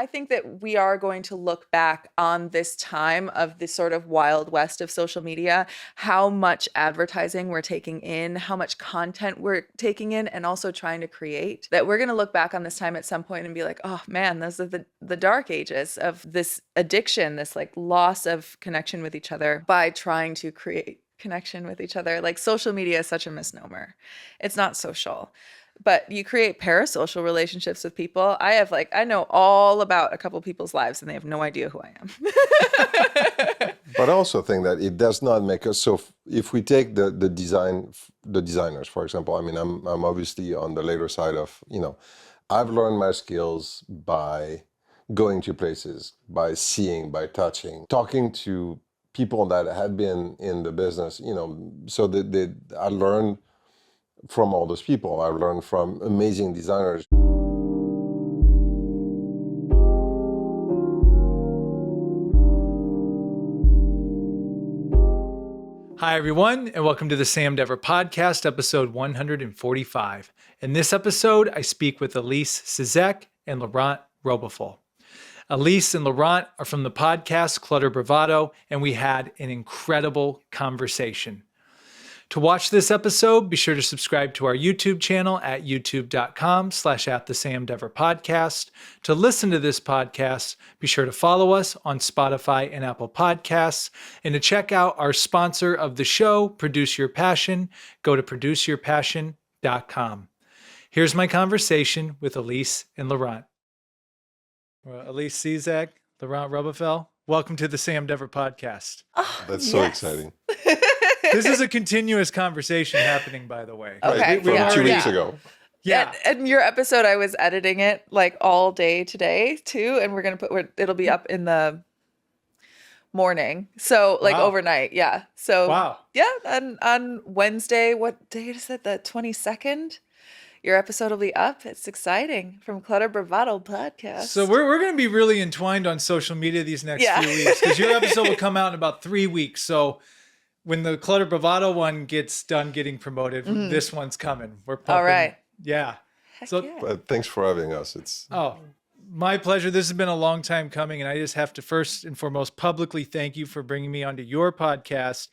I think that we are going to look back on this time of this sort of wild west of social media, how much advertising we're taking in, how much content we're taking in, and also trying to create, that we're going to look back on this time at some point and be like, oh man, those are the dark ages of this addiction, this like loss of connection with each other by trying to create connection with each other. Like social media is such a misnomer. It's not social. But you create parasocial relationships with people. I know all about a couple people's lives and they have no idea who I am. But I also think that it does not make us, so if we take the designers, for example, I mean, I'm obviously on the later side of, I've learned my skills by going to places, by seeing, by touching, talking to people that had been in the business, so that I learned from all those people. I learned from amazing designers. Hi, everyone, and welcome to the Sam Dever Podcast, episode 145. In this episode, I speak with Elyse Cizek and Laurent Rebuffel. Elyse and Laurent are from the podcast Clutter Bravado, and we had an incredible conversation. To watch this episode, be sure to subscribe to our YouTube channel at youtube.com/@thesamdeverpodcast. To listen to this podcast, be sure to follow us on Spotify and Apple Podcasts. And to check out our sponsor of the show, Produce Your Passion, go to produceyourpassion.com. Here's my conversation with Elyse and Laurent. Elyse Cizek, Laurent Rebuffel, welcome to the Sam Dever Podcast. Oh, that's so exciting. This is a continuous conversation happening, by the way. Okay. From 2 weeks ago. Yeah. And your episode, I was editing it like all day today too. And it'll be up in the morning. So like overnight. Yeah. So yeah. And on Wednesday, what day is it? The 22nd? Your episode will be up. It's exciting. From Clutter Bravado podcast. So we're going to be really entwined on social media these next few weeks, because your episode will come out in about 3 weeks. So when the Clutter Bravado one gets done getting promoted, this one's coming. We're pumping. All right. Yeah. But thanks for having us. My pleasure. This has been a long time coming, and I just have to first and foremost publicly thank you for bringing me onto your podcast.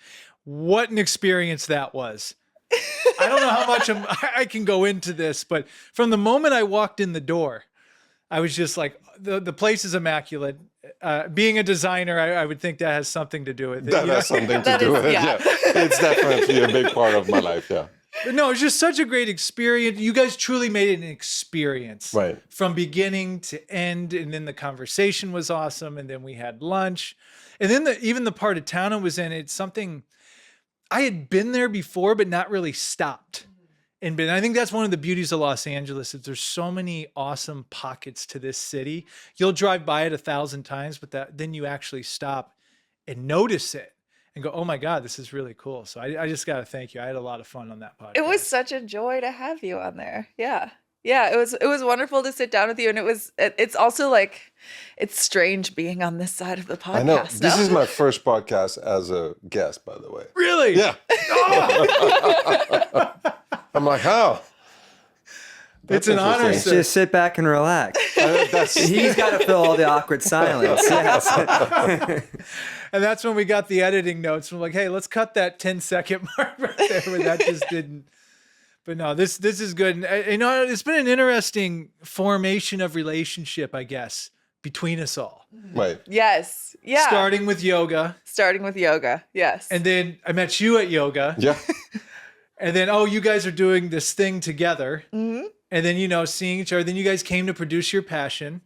What an experience that was. I don't know how much I can go into this, but from the moment I walked in the door, I was just like, the place is immaculate. Being a designer, I would think that has something to do with it. That has something to do with it, yeah. It's definitely a big part of my life, yeah. But no, it's just such a great experience. You guys truly made it an experience. Right. From beginning to end, and then the conversation was awesome, and then we had lunch. And then even the part of town I was in, it's something I had been there before, but not really stopped. And I think that's one of the beauties of Los Angeles, is there's so many awesome pockets to this city. You'll drive by it 1,000 times, but then you actually stop and notice it and go, oh my God, this is really cool. So I just got to thank you. I had a lot of fun on that podcast. It was such a joy to have you on there. Yeah. Yeah, it was wonderful to sit down with you, and it's also like, it's strange being on this side of the podcast. I know. This is my first podcast as a guest, by the way. Really? Yeah. Oh! I'm like, how? It's an honor. Just sit back and relax. He's got to fill all the awkward silence. Yes. And that's when we got the editing notes. We're like, hey, let's cut that 10-second mark right there where that just didn't. But no, this is good. And, it's been an interesting formation of relationship, I guess, between us all. Right. Yes. Yeah. Starting with yoga. Yes. And then I met you at yoga. Yeah. And then, you guys are doing this thing together. Mm-hmm. And then, seeing each other. Then you guys came to Produce Your Passion,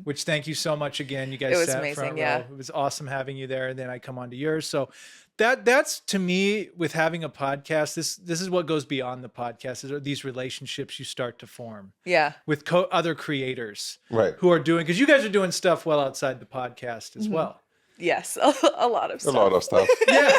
which thank you so much again. You guys sat amazing, front row. It was awesome having you there. And then I come on to yours. So that's to me, with having a podcast, this is what goes beyond the podcast, is these relationships you start to form. Yeah. With other creators. Right. Who are doing, because you guys are doing stuff well outside the podcast as well. Yes, a lot of stuff. Yeah.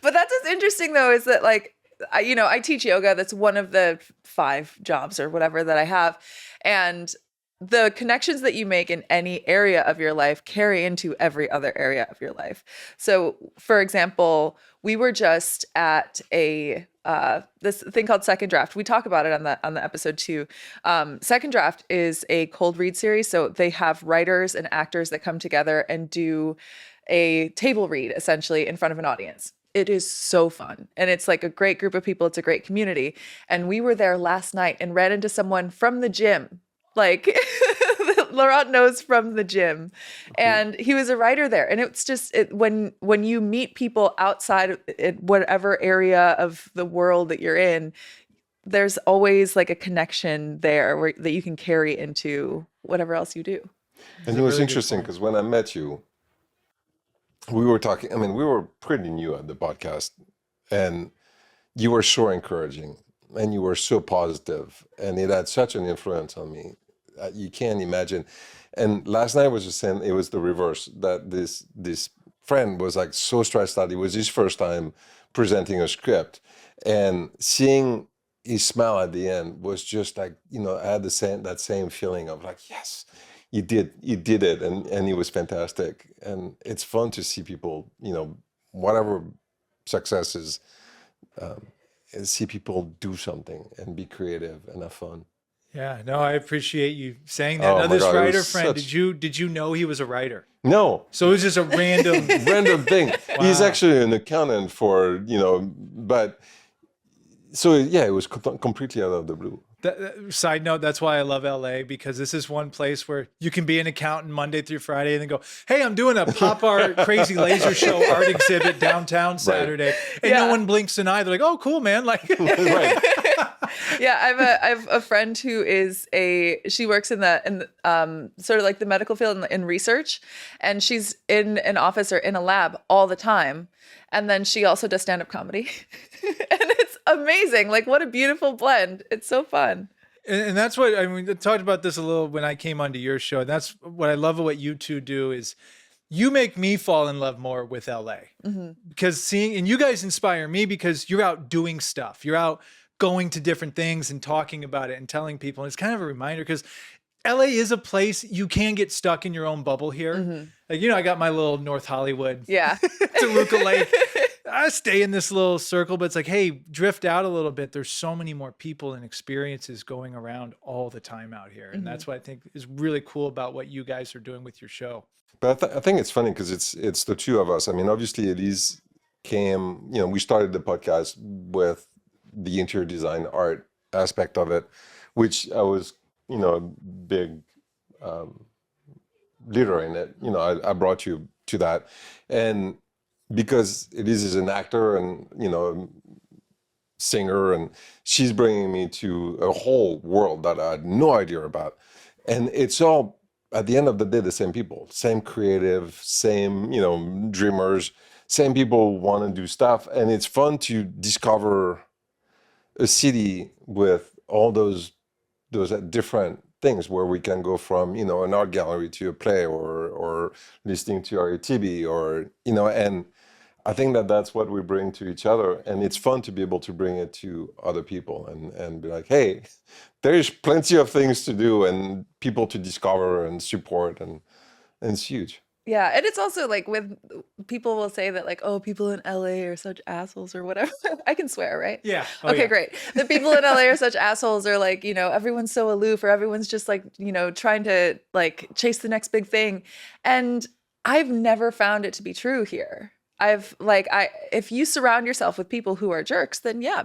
But that's what's interesting, though, is that like, I teach yoga. That's one of the 5 jobs or whatever that I have. And the connections that you make in any area of your life carry into every other area of your life. So, for example, we were just at a this thing called Second Draft. We talk about it on the episode too. Second Draft is a cold read series. So they have writers and actors that come together and do a table read essentially in front of an audience. It is so fun. And it's like a great group of people. It's a great community. And we were there last night and ran into someone from the gym. Like Laurent knows from the gym, and he was a writer there. And it's just when you meet people outside whatever area of the world that you're in, there's always like a connection there that you can carry into whatever else you do. And it was interesting because when I met you, we were talking. I mean, we were pretty new at the podcast, and you were so encouraging, and you were so positive, and it had such an influence on me. You can't imagine. And last night was just saying it was the reverse, that this friend was like so stressed out. It was his first time presenting a script, and seeing his smile at the end was just like, I had that same feeling of like, yes, you did it, and it was fantastic. And it's fun to see people, whatever success is, see people do something and be creative and have fun. Yeah, no, I appreciate you saying that. Oh Now, my this God, it writer was friend, such- did you know he was a writer? No, So it was just a random. random thing. He's Wow. actually an accountant for, but so yeah, it was completely out of the blue. Side note, that's why I love LA, because this is one place where you can be an accountant Monday through Friday and then go, hey, I'm doing a pop art crazy laser show art exhibit downtown Saturday. And no Yeah. one blinks an eye. They're like, oh, cool, man. Like, Right. Yeah, I have a friend who is she works in the sort of like the medical field in research, and she's in an office or in a lab all the time. And then she also does stand-up comedy. And it's amazing. Like, what a beautiful blend. It's so fun. and that's what, I mean, I talked about this a little when I came onto your show. That's what I love of what you two do is you make me fall in love more with LA. Because and you guys inspire me because you're out doing stuff. You're out going to different things and talking about it and telling people. And it's kind of a reminder because LA is a place you can get stuck in your own bubble here. Like, I got my little North Hollywood, Yeah. Toluca Lake. I stay in this little circle, but it's like, hey, drift out a little bit. There's so many more people and experiences going around all the time out here. And that's what I think is really cool about what you guys are doing with your show. But I think it's funny because it's the two of us. I mean, obviously, Elyse came. We started the podcast with the interior design art aspect of it, which I was, a big leader in it. I brought you to that, and because Elyse is an actor and singer, and she's bringing me to a whole world that I had no idea about, and it's all at the end of the day the same people, same creative, same dreamers, same people want to do stuff, and it's fun to discover a city with all those different things where we can go from an art gallery to a play or listening to our ATB or and I think that's what we bring to each other, and it's fun to be able to bring it to other people and be like, hey, there's plenty of things to do and people to discover and support, and it's huge. Yeah, and it's also like with people will say that like, oh, people in LA are such assholes or whatever. I can swear, right? Yeah. Oh, Okay, yeah. great. The people in LA are such assholes, or like, everyone's so aloof, or everyone's just like, trying to like chase the next big thing. And I've never found it to be true here. If you surround yourself with people who are jerks, then yeah,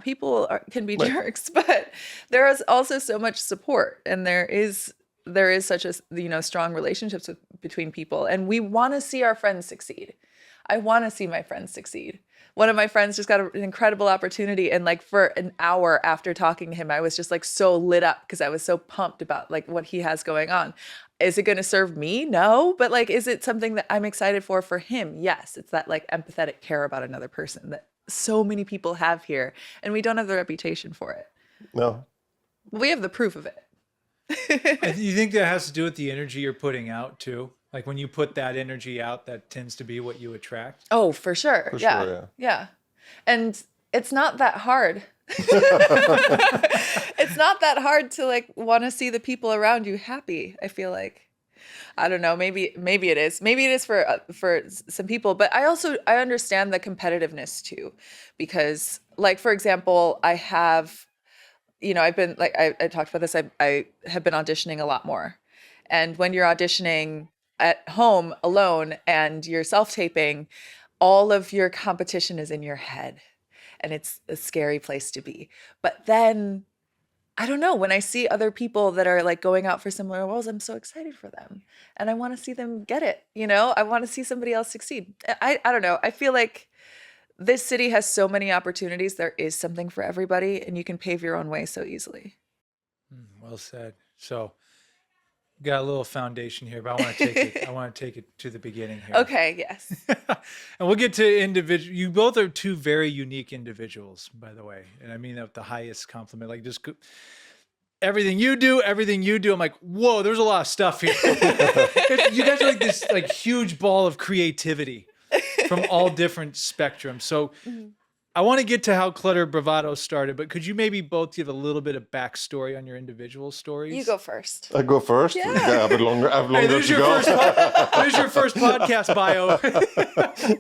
can be Right. jerks, but there is also so much support, and there is such a strong relationships between people, and we want to see our friends succeed. I want to see my friends succeed. One of my friends just got an incredible opportunity, and like for an hour after talking to him, I was just like so lit up because I was so pumped about like what he has going on. Is it going to serve me? No, but like, is it something that I'm excited for him? Yes. It's that like empathetic care about another person that so many people have here, and we don't have the reputation for it. No, We have the proof of it. You think that has to do with the energy you're putting out too? Like when you put that energy out, that tends to be what you attract. Oh, for sure. For Yeah. sure, yeah. Yeah. And it's not that hard. It's not that hard to like want to see the people around you happy. I feel like, I don't know, maybe it is. Maybe it is for some people, but I understand the competitiveness too, because like, for example, I have, I've been like, I talked about this. I have been auditioning a lot more. And when you're auditioning at home alone and you're self-taping, all of your competition is in your head. And it's a scary place to be. But then I don't know, when I see other people that are like going out for similar roles, I'm so excited for them. And I want to see them get it, I want to see somebody else succeed. I don't know. I feel like this city has so many opportunities. There is something for everybody, and you can pave your own way so easily. Well said. So got a little foundation here, but I want to take it. I want to take it to the beginning here. Okay, yes. And we'll get to individual. You both are two very unique individuals, by the way, and I mean that with the highest compliment. Like just everything you do. I'm like, whoa, there's a lot of stuff here. You guys are like this like huge ball of creativity from all different spectrums. So I want to get to how Clutter Bravado started, but could you maybe both give a little bit of backstory on your individual stories? You go first. I go first. Yeah. I have longer Hey, there's to your go. there's your first podcast bio.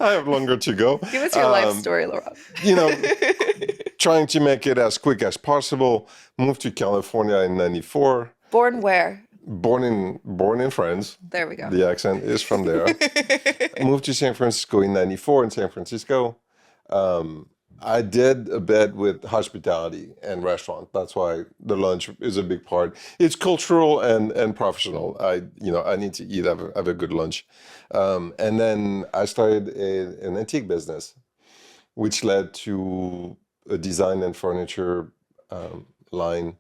I have longer to go. Give us your life story, Laurent. Trying to make it as quick as possible. Moved to California in '94. Born where? Born in France. There we go. The accent is from there. Moved to San Francisco in '94 in San Francisco. I did a bit with hospitality and restaurant. That's why the lunch is a big part. It's cultural and professional. I need to eat, have a good lunch. And then I started an antique business, which led to a design and furniture line.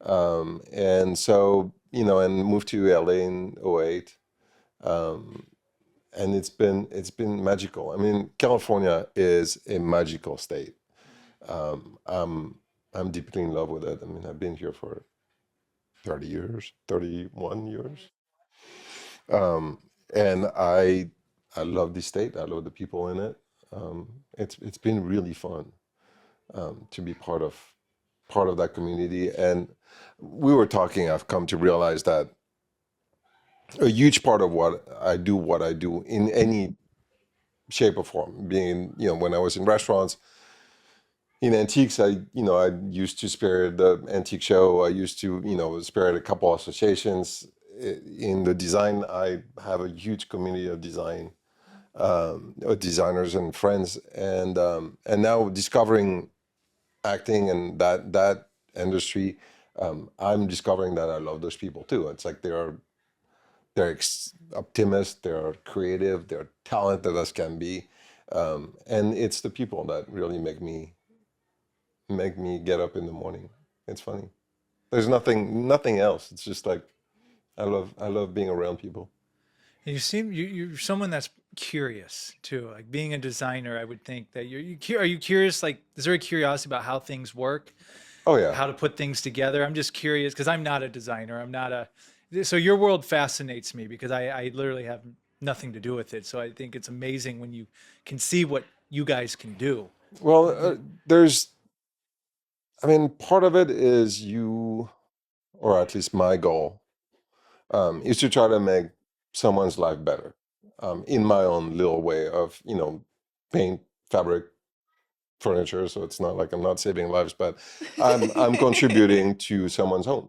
And so, and moved to LA in '08. And it's been magical. I mean, California is a magical state. I'm deeply in love with it. I mean, I've been here for 31 years, and I love the state. I love the people in it. It's been really fun to be part of that community. And we were talking. I've come to realize that a huge part of what I do in any shape or form, being, when I was in restaurants, in antiques, I used to spearhead the antique show. I used to, spearhead a couple associations. In the design, I have a huge community of designers and friends. And now discovering acting and that industry, I'm discovering that I love those people too. It's like they're optimists, they're creative, they're talented as can be, and it's the people that really make me get up in the morning. It's funny. There's nothing else. It's just like I love being around people. And you're someone that's curious too. Like being a designer, I would think that are you curious? Like, is there a curiosity about how things work? Oh yeah. How to put things together? I'm just curious because I'm not a designer. So your world fascinates me because I literally have nothing to do with it. So I think it's amazing when you can see what you guys can do. Well, part of it is or at least my goal, is to try to make someone's life better, in my own little way of, paint, fabric, furniture. So it's not like I'm not saving lives, but I'm contributing to someone's home.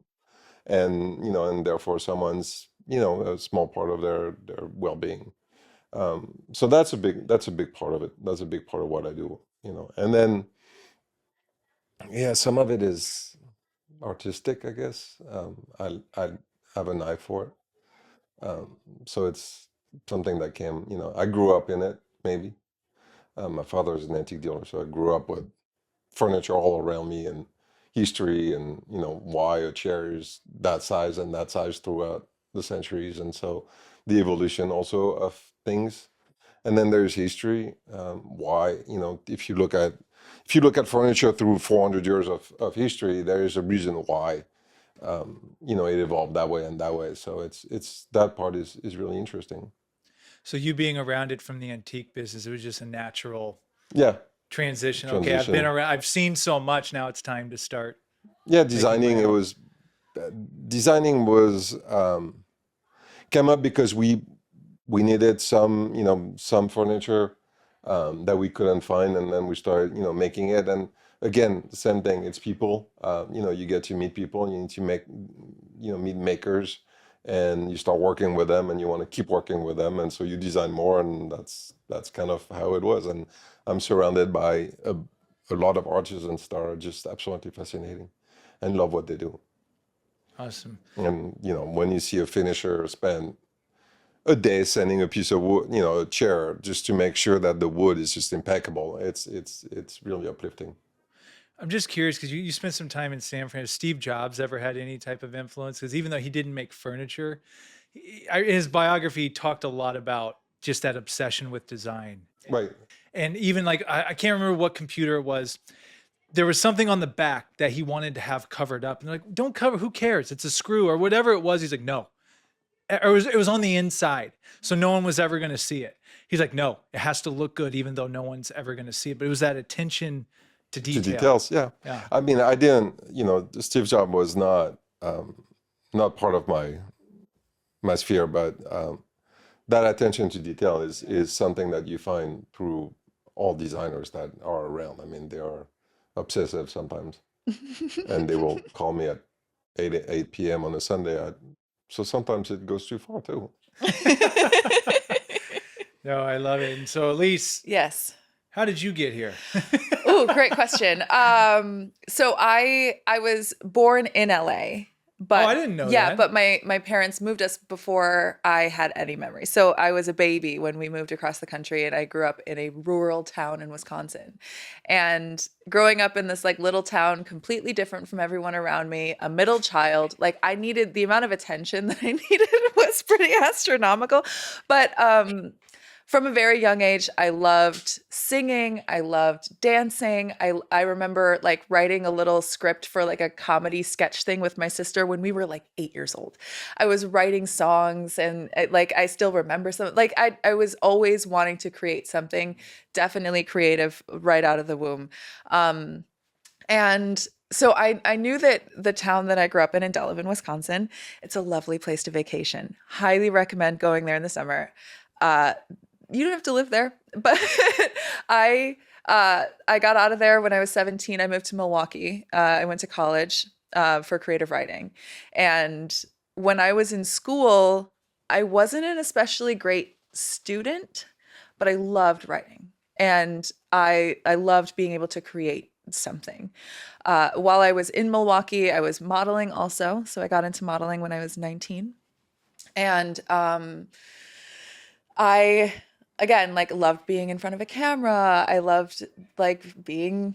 And and therefore someone's a small part of their well-being. So that's a big part of it. That's a big part of what I do. And then some of it is artistic, I guess. I have an eye for it. So it's something that came. I grew up in it. Maybe my father is an antique dealer, so I grew up with furniture all around me and history and why a chair is that size and that size throughout the centuries, and so the evolution also of things. And then there's history, why if you look at furniture through 400 years of history, there is a reason why it evolved that way and that way. So it's that part is really interesting. So you being around it from the antique business, it was just a natural transition. Okay, Transition. I've been around. I've seen so much. Now it's time to start. Designing. Designing was came up because we needed some furniture that we couldn't find, and then we started making it. And again, same thing. It's people. You get to meet people. You need to meet makers, and you start working with them, and you want to keep working with them, and so you design more, and that's kind of how it was. And I'm surrounded by a lot of artisans that are just absolutely fascinating, and love what they do. Awesome. And when you see a finisher spend a day sanding a piece of wood, a chair, just to make sure that the wood is just impeccable, it's really uplifting. I'm just curious because you spent some time in Stanford. Has Steve Jobs ever had any type of influence? Because even though he didn't make furniture, in his biography he talked a lot about just that obsession with design. Right. And even like, I can't remember what computer it was. There was something on the back that he wanted to have covered up. And like, don't cover, who cares? It's a screw or whatever it was. He's like, no. Or it was on the inside. So no one was ever going to see it. He's like, no, it has to look good even though no one's ever going to see it. But it was that attention to detail. To details, yeah. I mean, I didn't, Steve Jobs was not part of my sphere, but that attention to detail is something that you find through all designers that are around. I mean, they are obsessive sometimes, and they will call me at 8 p.m. on a Sunday. So sometimes it goes too far too. No, I love it. And so, Elyse, Yes. how did you get here? Oh, great question. So I was born in LA, but I didn't know yeah, that. but my parents moved us before I had any memory. So I was a baby when we moved across the country, and I grew up in a rural town in Wisconsin. And growing up in this like little town, completely different from everyone around me, a middle child, like I needed the amount of attention that I needed was pretty astronomical. But from a very young age, I loved singing. I loved dancing. I remember like writing a little script for like a comedy sketch thing with my sister when we were like 8 years old. I was writing songs, and I still remember some. Like I was always wanting to create something, definitely creative right out of the womb. And so I knew that the town that I grew up in Delavan, Wisconsin, it's a lovely place to vacation. Highly recommend going there in the summer. You don't have to live there, but I got out of there when I was 17. I moved to Milwaukee. I went to college for creative writing. And when I was in school, I wasn't an especially great student, but I loved writing. And I loved being able to create something. While I was in Milwaukee, I was modeling also. So I got into modeling when I was 19. And I again, like loved being in front of a camera. I loved like being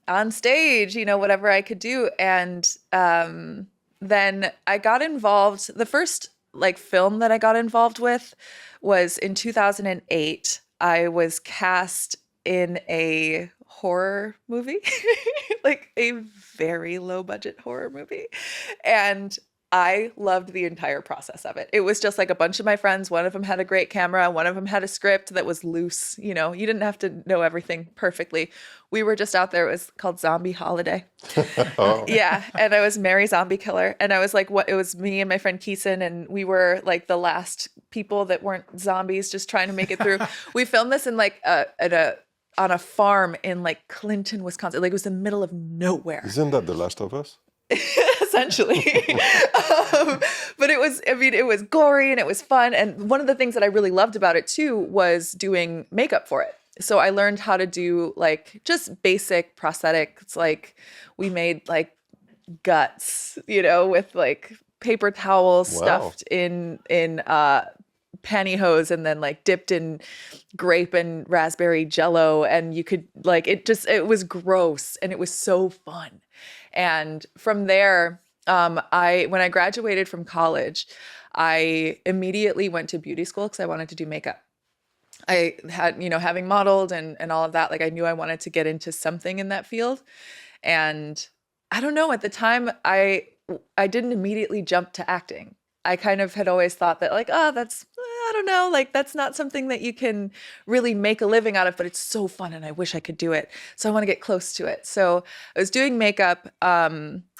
on stage, whatever I could do. And then I got involved. The first like film that I got involved with was in 2008. I was cast in a horror movie, like a very low budget horror movie. And I loved the entire process of it. It was just like a bunch of my friends. One of them had a great camera. One of them had a script that was loose. You didn't have to know everything perfectly. We were just out there. It was called Zombie Holiday. Oh. Yeah. And I was Mary Zombie Killer. And I was like, it was me and my friend Keeson. And we were like the last people that weren't zombies, just trying to make it through. We filmed this in like on a farm in like Clinton, Wisconsin. Like it was the middle of nowhere. Isn't that The Last of Us? Essentially. But it was gory and it was fun. And one of the things that I really loved about it too was doing makeup for it. So I learned how to do like just basic prosthetics. Like we made like guts, with like paper towels stuffed in pantyhose and then like dipped in grape and raspberry jello. And you could like, it was gross and it was so fun. And from there, when I graduated from college, I immediately went to beauty school because I wanted to do makeup. I had, having modeled and all of that, like I knew I wanted to get into something in that field. And I don't know, at the time, I didn't immediately jump to acting. I kind of had always thought that like, I don't know, like that's not something that you can really make a living out of, but it's so fun and I wish I could do it. So I want to get close to it. So I was doing makeup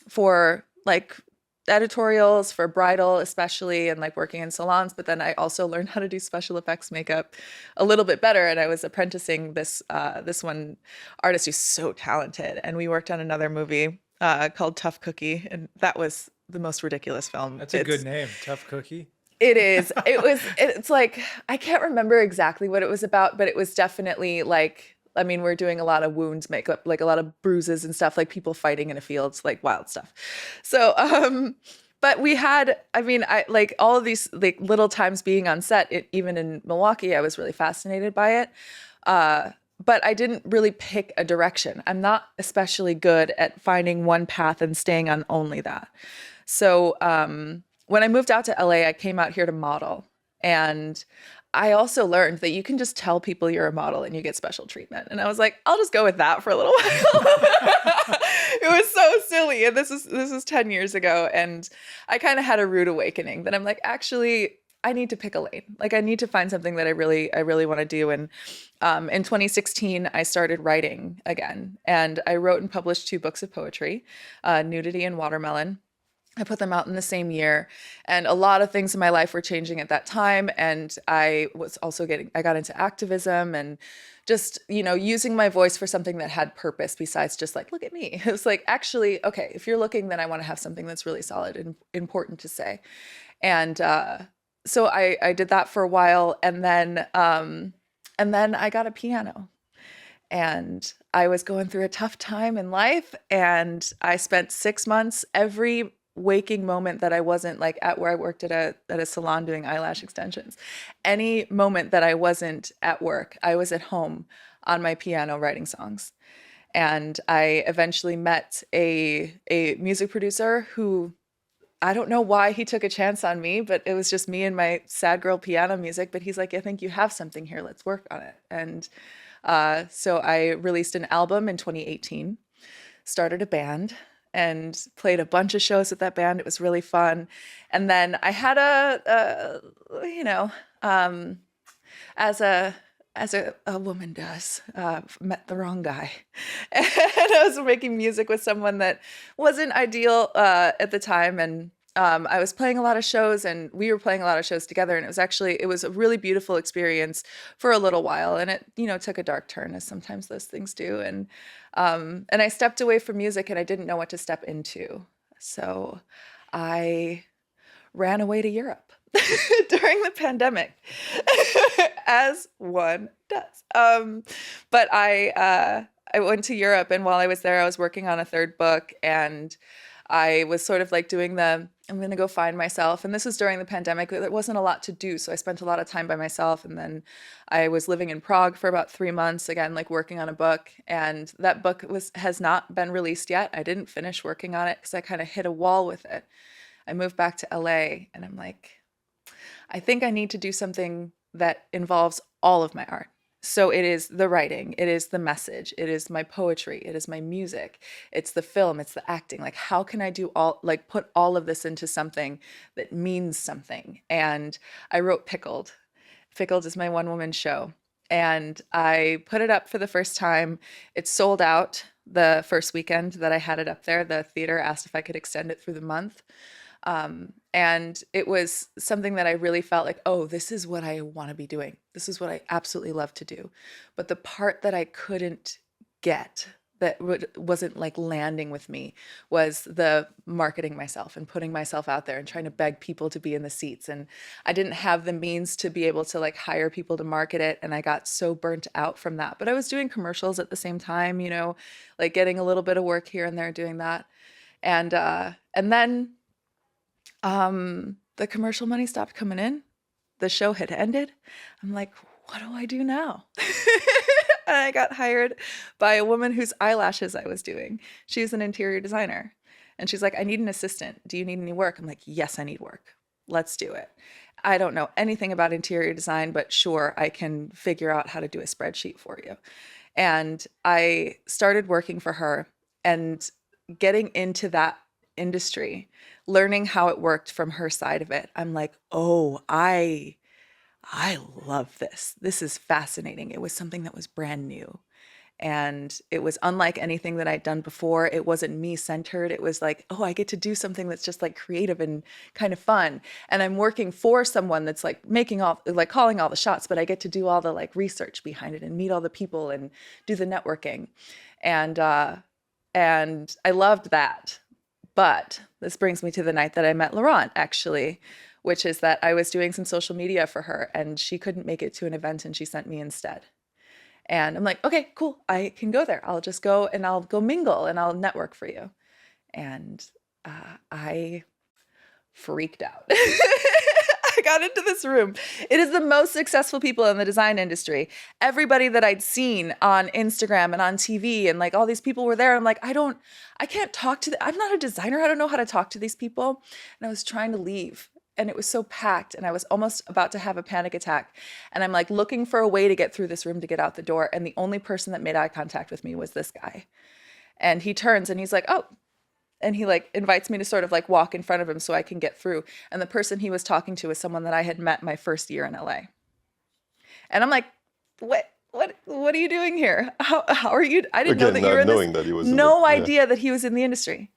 for like editorials for bridal especially, and like working in salons, but then I also learned how to do special effects makeup a little bit better, and I was apprenticing this one artist who's so talented, and we worked on another movie called Tough Cookie, and that was the most ridiculous film. That's a good name, Tough Cookie. It is. It's like, I can't remember exactly what it was about, but it was definitely like, I mean, we're doing a lot of wounds makeup, like a lot of bruises and stuff, like people fighting in a field, like wild stuff. So, but we had, I mean, I like all of these like little times being on set, even in Milwaukee, I was really fascinated by it. But I didn't really pick a direction. I'm not especially good at finding one path and staying on only that. So, when I moved out to LA, I came out here to model. And I also learned that you can just tell people you're a model and you get special treatment. And I was like, I'll just go with that for a little while. It was so silly. And this is 10 years ago. And I kind of had a rude awakening that I'm like, actually, I need to pick a lane. Like I need to find something that I really want to do. And in 2016, I started writing again. And I wrote and published 2 books of poetry, Nudity and Watermelon. I put them out in the same year, and a lot of things in my life were changing at that time. And I was also I got into activism and just, using my voice for something that had purpose besides just like, look at me. It was like, actually, okay, if you're looking, then I want to have something that's really solid and important to say. And so I did that for a while, and then I got a piano. And I was going through a tough time in life, and I spent 6 months every waking moment that I wasn't like at where I worked at a salon doing eyelash extensions. Any moment that I wasn't at work, I was at home on my piano writing songs. And I eventually met a music producer who, I don't know why he took a chance on me, but it was just me and my sad girl piano music. But he's like, I think you have something here. Let's work on it. And so I released an album in 2018, started a band, and played a bunch of shows with that band. It was really fun. And then I had as a woman does, met the wrong guy. And I was making music with someone that wasn't ideal at the time. And I was playing a lot of shows, and we were playing a lot of shows together. And it was a really beautiful experience for a little while. And it, took a dark turn, as sometimes those things do. And I stepped away from music, and I didn't know what to step into. So I ran away to Europe during the pandemic, as one does. But I went to Europe, and while I was there, I was working on a 3rd book, and I was sort of like doing I'm going to go find myself. And this was during the pandemic. There wasn't a lot to do. So I spent a lot of time by myself. And then I was living in Prague for about 3 months, again, like working on a book. And that book has not been released yet. I didn't finish working on it because I kind of hit a wall with it. I moved back to LA, and I'm like, I think I need to do something that involves all of my art. So it is the writing, it is the message, it is my poetry, it is my music, it's the film, it's the acting. Like, how can I put all of this into something that means something? And I wrote Pickled. Pickled is my one-woman show. And I put it up for the first time. It sold out the first weekend that I had it up there. The theater asked if I could extend it through the month. And it was something that I really felt like, oh, this is what I want to be doing. This is what I absolutely love to do. But the part that I couldn't get, that wasn't like landing with me, was the marketing myself and putting myself out there and trying to beg people to be in the seats. And I didn't have the means to be able to like hire people to market it. And I got so burnt out from that. But I was doing commercials at the same time, like getting a little bit of work here and there doing that. And then the commercial money stopped coming in. The show had ended. I'm like, what do I do now? And I got hired by a woman whose eyelashes I was doing. She's an interior designer. And she's like, I need an assistant. Do you need any work? I'm like, yes, I need work. Let's do it. I don't know anything about interior design, but sure, I can figure out how to do a spreadsheet for you. And I started working for her and getting into that industry, learning how it worked from her side of it. I'm like, oh, I love this. This is fascinating. It was something that was brand new. And it was unlike anything that I'd done before. It wasn't me centered. It was like, oh, I get to do something that's just like creative and kind of fun. And I'm working for someone that's like calling all the shots, but I get to do all the like research behind it and meet all the people and do the networking. And I loved that. But this brings me to the night that I met Laurent, actually, which is that I was doing some social media for her and she couldn't make it to an event and she sent me instead. And I'm like, okay, cool. I can go there. I'll just go and I'll go mingle and I'll network for you. And I freaked out. I got into this room. It is the most successful people in the design industry. Everybody that I'd seen on Instagram and on TV and like all these people were there. I'm like, I can't talk to I'm not a designer. I don't know how to talk to these people. And I was trying to leave. And it was so packed and I was almost about to have a panic attack. And I'm like looking for a way to get through this room to get out the door. And the only person that made eye contact with me was this guy. And he turns and he's like, oh, and he like invites me to sort of like walk in front of him so I can get through. And the person he was talking to was someone that I had met my first year in LA. And I'm like, what are you doing here? How are you? I didn't know that you were in this. That he was no idea that he was in the industry.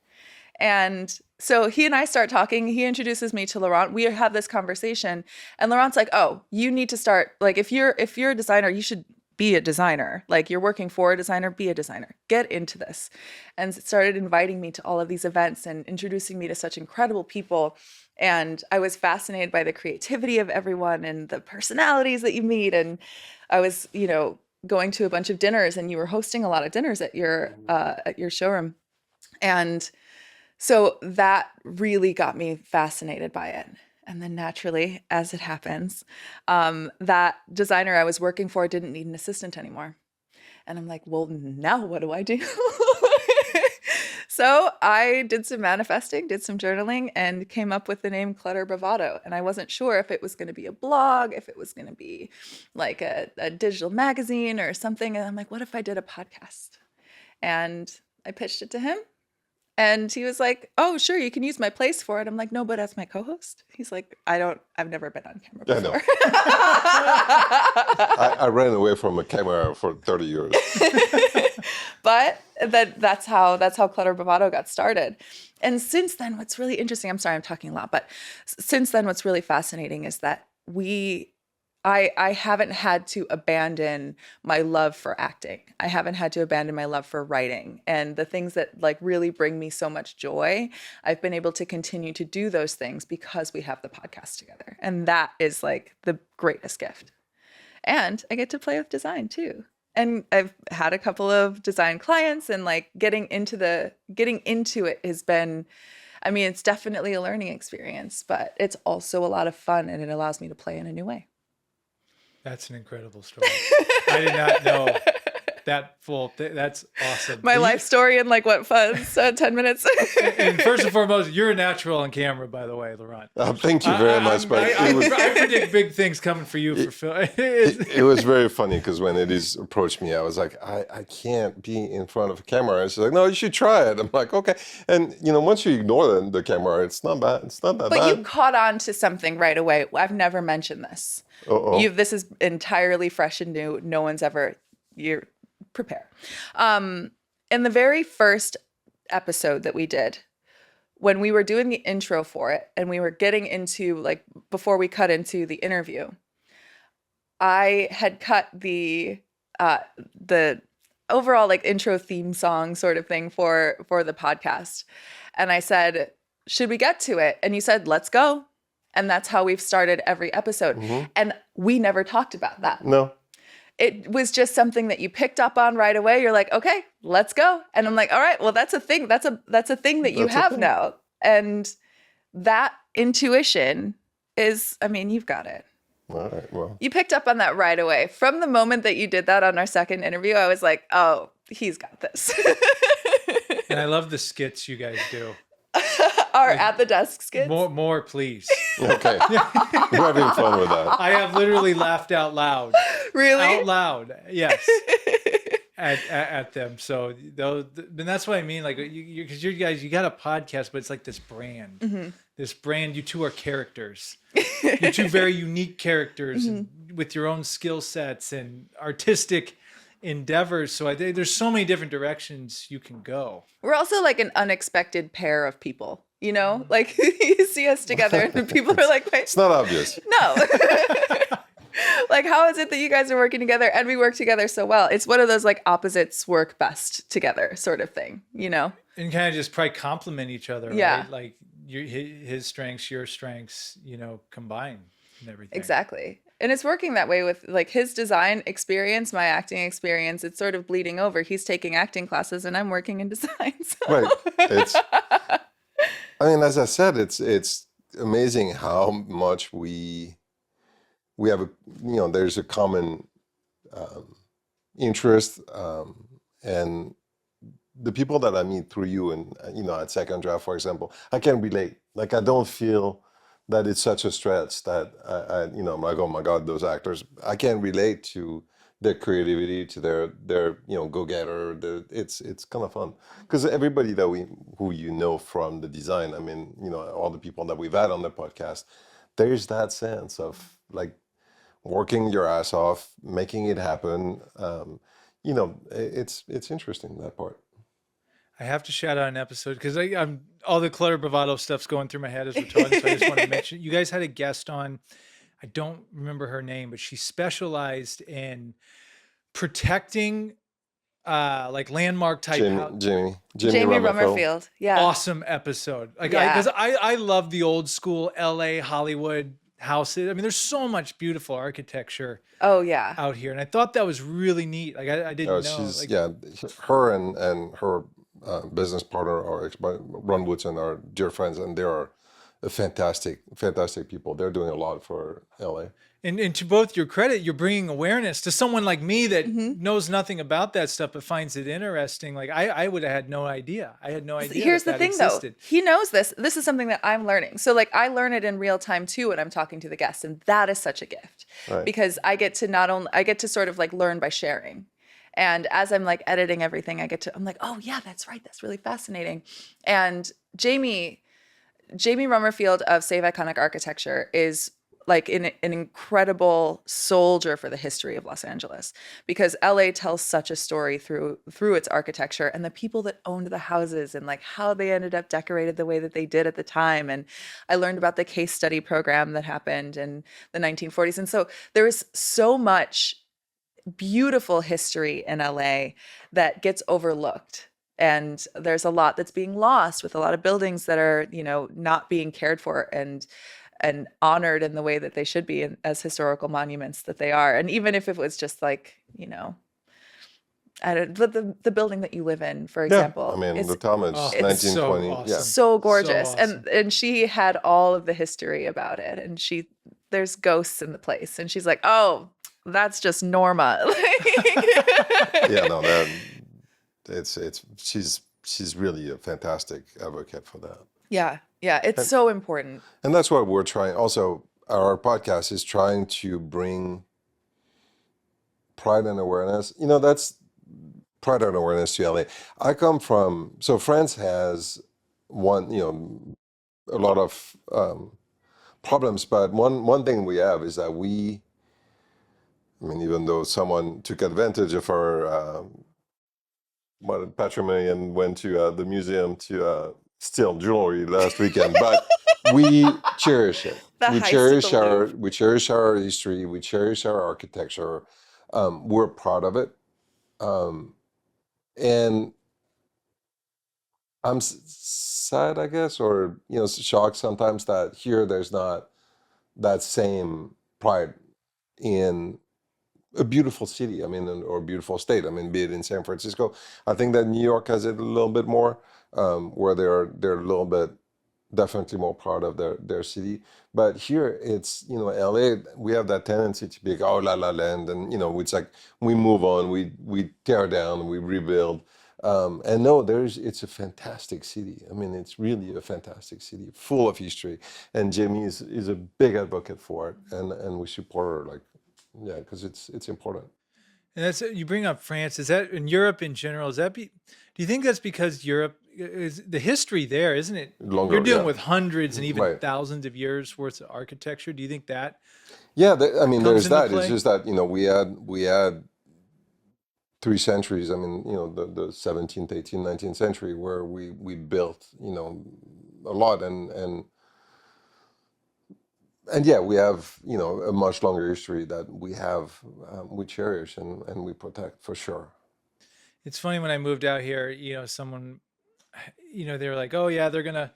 And so he and I start talking. He introduces me to Laurent. We have this conversation and Laurent's like, oh, you need to start, like, if you're a designer, you should be a designer. Like, you're working for a designer, be a designer, get into this. And started inviting me to all of these events and introducing me to such incredible people. And I was fascinated by the creativity of everyone and the personalities that you meet. And I was, going to a bunch of dinners and you were hosting a lot of dinners at your showroom. And so that really got me fascinated by it. And then naturally, as it happens, that designer I was working for didn't need an assistant anymore. And I'm like, well, now what do I do? So I did some manifesting, did some journaling, and came up with the name Clutter Bravado. And I wasn't sure if it was going to be a blog, if it was going to be like a digital magazine or something. And I'm like, what if I did a podcast? And I pitched it to him. And he was like, oh, sure, you can use my place for it. I'm like, no, but as my co-host. He's like, I've never been on camera before. I ran away from a camera for 30 years. But that's how Clutter Bravado got started. And since then, what's really interesting, I'm sorry, I'm talking a lot, but since then, what's really fascinating is that I haven't had to abandon my love for acting. I haven't had to abandon my love for writing and the things that like really bring me so much joy. I've been able to continue to do those things because we have the podcast together. And that is like the greatest gift. And I get to play with design too. And I've had a couple of design clients and like getting into it has been, I mean, it's definitely a learning experience, but it's also a lot of fun and it allows me to play in a new way. That's an incredible story. I did not know that full. That's awesome. My life story in like what, 10 minutes? And first and foremost, you're a natural on camera, by the way, Laurent. Thank you very much. But I predict big things coming for you for Phil. It was very funny because when Elyse approached me, I was like, I can't be in front of a camera. And she's like, no, you should try it. I'm like, okay. And once you ignore the camera, it's not bad. It's not that bad. But you caught on to something right away. I've never mentioned this. This is entirely fresh and new. No one's ever. You prepare. In the very first episode that we did, when we were doing the intro for it, and we were getting into like before we cut into the interview, I had cut the overall like intro theme song sort of thing for the podcast, and I said, "Should we get to it?" And you said, "Let's go." And that's how we've started every episode. Mm-hmm. And we never talked about that. No. It was just something that you picked up on right away. You're like, okay, let's go. And I'm like, all right, well, that's a thing. That's a thing that you have now. And that intuition is, I mean, you've got it. All right, well. You picked up on that right away. From the moment that you did that on our second interview, I was like, oh, he's got this. And I love the skits you guys do. Our at the desk skits? More, please. Okay. We're having fun with that. I have literally laughed out loud. Really? Out loud, yes. at them. So and that's what I mean. Like, because you guys, you got a podcast, but it's like this brand. Mm-hmm. This brand, you two are characters. You're two very unique characters, mm-hmm. with your own skill sets and artistic endeavors. So I think there's so many different directions you can go. We're also like an unexpected pair of people, you know? Like you see us together and people are like, wait, It's not obvious. no. Like, how is it that you guys are working together and we work together so well? It's one of those like opposites work best together sort of thing, you know? And kind of just probably complement each other, Yeah. right? Like his strengths, your strengths, you know, combine and everything. Exactly. And it's working that way with like his design experience, my acting experience. It's sort of bleeding over. He's taking acting classes and I'm working in design. So. Right. I mean, as I said, it's amazing how much we have there's a common interest, and the people that I meet through you and at Second Draft, for example, I can relate. Like I don't feel that it's such a stretch that I'm like, oh my God, those actors. I can relate to their creativity, to their go-getter. It's kind of fun because everybody who from the design. I mean, all the people that we've had on the podcast, there's that sense of like working your ass off, making it happen. It's interesting, that part. I have to shout out an episode because I'm all the Clutter Bravado stuff's going through my head as we're talking. So I just want to mention you guys had a guest on. I don't remember her name, but she specialized in protecting like landmark type Jamie Rummerfield. Yeah. Awesome episode. Like Yeah. because I love the old school LA Hollywood houses. I mean, there's so much beautiful architecture. Oh yeah. Out here, and I thought that was really neat. Like I didn't know. Her and her business partner Ron Woodson are dear friends, and they are fantastic people. They're doing a lot for LA. And to both your credit, you're bringing awareness to someone like me that knows nothing about that stuff but finds it interesting. Like I would have had no idea. I had no idea. Here's the thing existed. though. He knows this. This is something that I'm learning. So like I learn it in real time too when I'm talking to the guests, and that is such a gift. Right. Because I get to sort of like learn by sharing. And as I'm like editing everything, I'm like, oh yeah, that's right. That's really fascinating. And Jamie Rummerfield of Save Iconic Architecture is like an incredible soldier for the history of Los Angeles, because LA tells such a story through its architecture and the people that owned the houses and like how they ended up decorated the way that they did at the time. And I learned about the case study program that happened in the 1940s. And so there is so much beautiful history in LA that gets overlooked. And there's a lot that's being lost with a lot of buildings that are, not being cared for and honored in the way that they should be as historical monuments that they are. And even if it was just like, the building that you live in, for example. I mean, the Talmadge, 1920. So awesome. Yeah. So gorgeous. So awesome. And she had all of the history about it. And there's ghosts in the place. And she's like, oh, that's just Norma. Yeah, no, she's really a fantastic advocate for that. Yeah. Yeah. It's so important. And that's what we're trying. Also, our podcast is trying to bring pride and awareness. That's pride and awareness to LA. I come from, so France has a lot of problems, but one thing we have is that even though someone took advantage of our patrimony and went to the museum to steal jewelry last weekend, but we cherish it. We cherish our history. We cherish our architecture. We're proud of it, and I'm sad, I guess, or shocked sometimes that here there's not that same pride in a beautiful city. I mean, or a beautiful state. I mean, be it in San Francisco. I think that New York has it a little bit more, where they're a little bit definitely more proud of their city. But here it's LA. We have that tendency to be like, oh, la la land, and it's like we move on, we tear down, we rebuild. And no, it's a fantastic city. I mean, it's really a fantastic city, full of history. And Jamie is a big advocate for it, and we support her, because it's important. And that's, you bring up France. Is that in Europe in general? Do you think that's because Europe is the history there, isn't it? Longer, You're dealing with hundreds and even right. thousands of years worth of architecture. Do you think that? Yeah, there's that. Play? It's just that we had three centuries. I mean, the 17th, 18th, 19th century, where we built, a lot, and yeah, we have, a much longer history that we cherish and we protect for sure. It's funny, when I moved out here, someone, they were like, oh yeah, they're gonna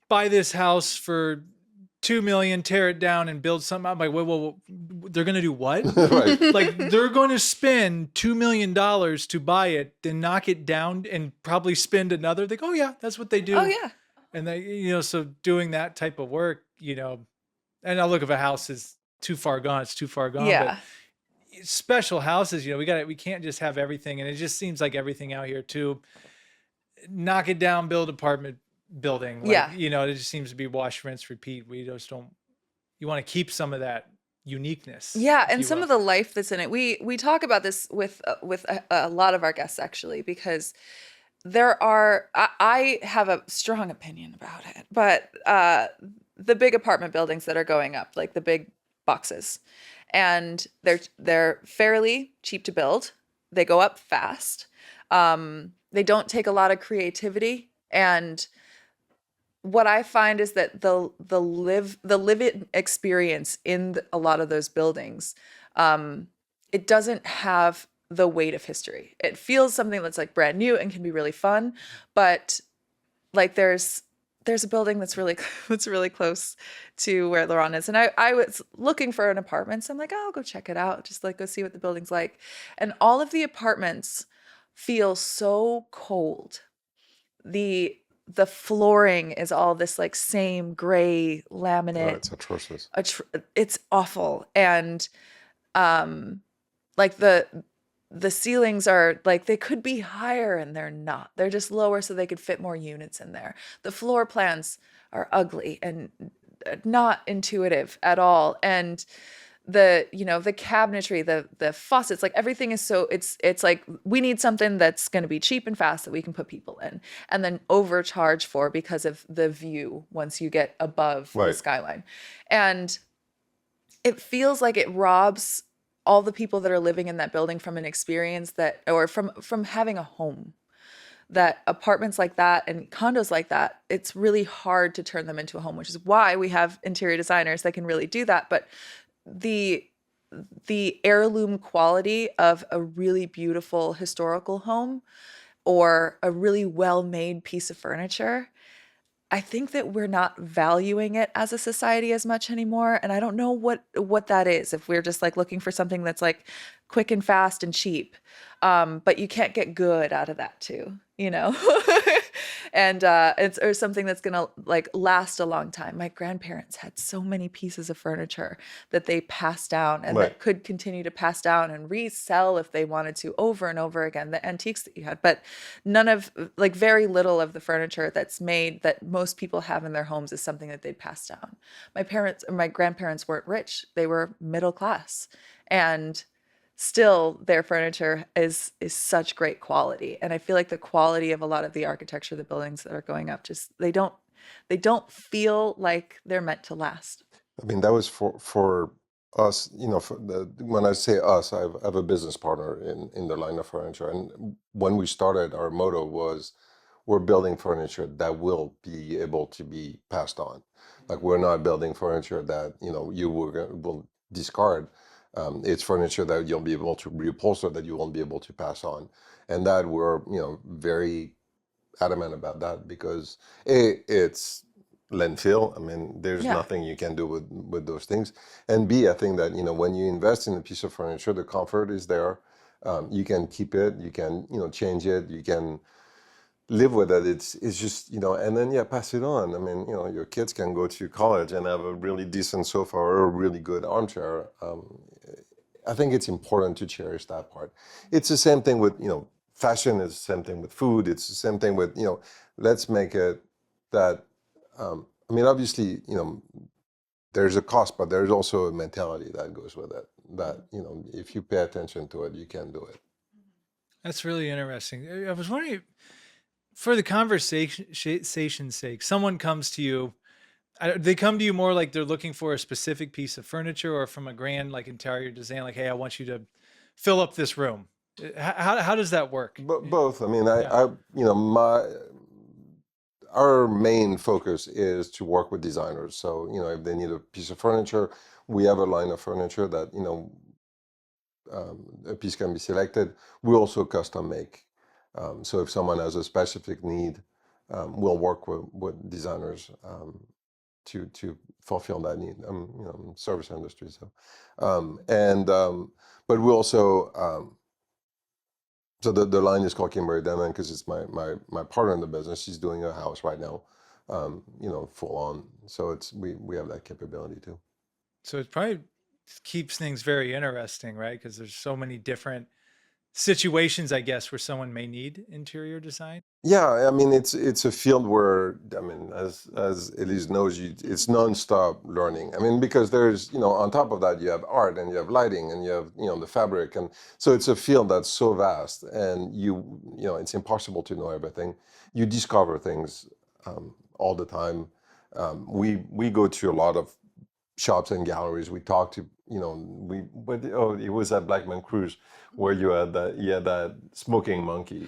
buy this house for 2 million, tear it down and build something. I'm like, whoa, they're gonna do what? Right. Like, they're going to spend $2 million to buy it, then knock it down and probably spend another. They go, oh yeah, that's what they do. Oh yeah. And they, so doing that type of work, and now look, if a house is too far gone, it's too far gone. Yeah. But special houses, we can't just have everything. And it just seems like everything out here too, knock it down, build apartment building. Like, Yeah. It just seems to be wash, rinse, repeat. We just don't, you want to keep some of that uniqueness. Yeah, if and you some will. of the life that's in it. We talk about this with a lot of our guests, actually, because I have a strong opinion about it, but the big apartment buildings that are going up, like the big boxes, and they're fairly cheap to build. They go up fast. They don't take a lot of creativity, and what I find is that the live-in experience in a lot of those buildings, it doesn't have the weight of history. It feels something that's like brand new and can be really fun, but like there's a building that's really close to where Laurent is, and I was looking for an apartment, so I'm like, oh, I'll go check it out, just like go see what the building's like, and all of the apartments feel so cold. The flooring is all this like same gray Oh, laminate. it's atrocious. It's awful, and like the ceilings are like, they could be higher and they're not. They're just lower so they could fit more units in there. The floor plans are ugly and not intuitive at all, and the cabinetry, the faucets, like everything is so, it's like, we need something that's going to be cheap and fast that we can put people in, and then overcharge for because of the view once you get above the Right. skyline. And it feels like it robs all the people that are living in that building from an experience that, or from having a home. That apartments like that and condos like that, it's really hard to turn them into a home, which is why we have interior designers that can really do that. But the heirloom quality of a really beautiful historical home or a really well-made piece of furniture, I think that we're not valuing it as a society as much anymore. And I don't know what that is, if we're just like looking for something that's like quick and fast and cheap. But you can't get good out of that too, and it's or something that's gonna like last a long time. My grandparents had so many pieces of furniture that they passed down and Right. that could continue to pass down and resell if they wanted to over and over again, the antiques that you had. But none of, like, very little of the furniture that's made that most people have in their homes is something that they'd pass down. My grandparents weren't rich. They were middle class. And still their furniture is such great quality. And I feel like the quality of a lot of the architecture, the buildings that are going up, just they don't feel like they're meant to last. I mean, that was for us, when I say us, I have a business partner in the line of furniture. And when we started, our motto was, we're building furniture that will be able to be passed on. Like, we're not building furniture that, you will discard. It's furniture that you'll be able to reupholster, that you won't be able to pass on. And that we're, very adamant about that, because it's landfill. I mean, there's Yeah. nothing you can do with those things. And B, I think that, when you invest in a piece of furniture, the comfort is there. You can keep it, you can, change it, you can live with it. It's just, and then, yeah, pass it on. I mean, your kids can go to college and have a really decent sofa or a really good armchair. I think it's important to cherish that part. It's the same thing with, fashion is the same thing with food. It's the same thing with, let's make it that, I mean, obviously, there's a cost, but there's also a mentality that goes with it, that, if you pay attention to it, you can do it. That's really interesting. I was wondering, for the conversation's sake, someone comes to you, they come to you more like they're looking for a specific piece of furniture, or from a grand like interior design, like, hey, I want you to fill up this room. How does that work? But both. I mean, Yeah. our main focus is to work with designers. So, if they need a piece of furniture, we have a line of furniture that, a piece can be selected. We also custom make. So if someone has a specific need, we'll work with designers to fulfill that need. Service industry. So, but we also, so the line is called Kimberly Denman because it's my partner in the business. She's doing a house right now, full on. So we have that capability too. So it probably keeps things very interesting, right? Because there's so many different situations, I guess, where someone may need interior design. Yeah, I mean it's a field where, I mean, as Elyse knows, it's nonstop learning. I mean, because there's, on top of that you have art and you have lighting and you have, the fabric, and so it's a field that's so vast, and it's impossible to know everything. You discover things all the time. We go to a lot of shops and galleries. We talk to, it was at Blackman Cruise where you had that smoking monkey.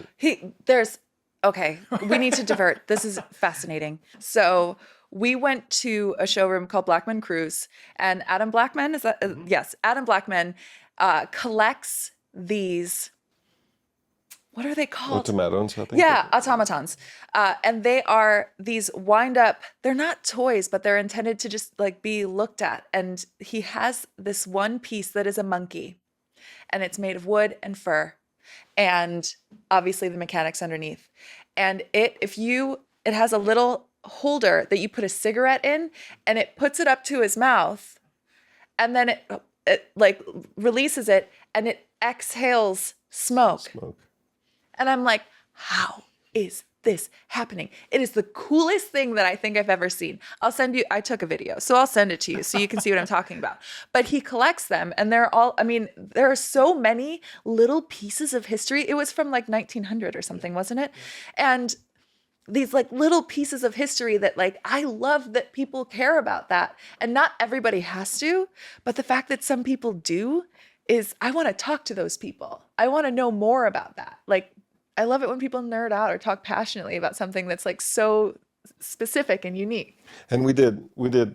Okay, we need to divert. This is fascinating. So we went to a showroom called Blackman Cruise, and Adam Blackman, is that? Yes, Adam Blackman collects these, what are they called? Automatons, I think. Yeah, automatons. And they are these wind up, they're not toys, but they're intended to just like be looked at. And he has this one piece that is a monkey, and it's made of wood and fur, and obviously the mechanics underneath. And it has a little holder that you put a cigarette in, and it puts it up to his mouth, and then it like releases it, and it exhales smoke. And I'm like, how is this happening? It is the coolest thing that I think I've ever seen. I took a video, so I'll send it to you so you can see what I'm talking about. But he collects them, and there are so many little pieces of history. It was from like 1900 or something, wasn't it? And these like little pieces of history that like, I love that people care about that. And not everybody has to, but the fact that some people do is, I want to talk to those people. I want to know more about that. Like, I love it when people nerd out or talk passionately about something that's like so specific and unique. And we did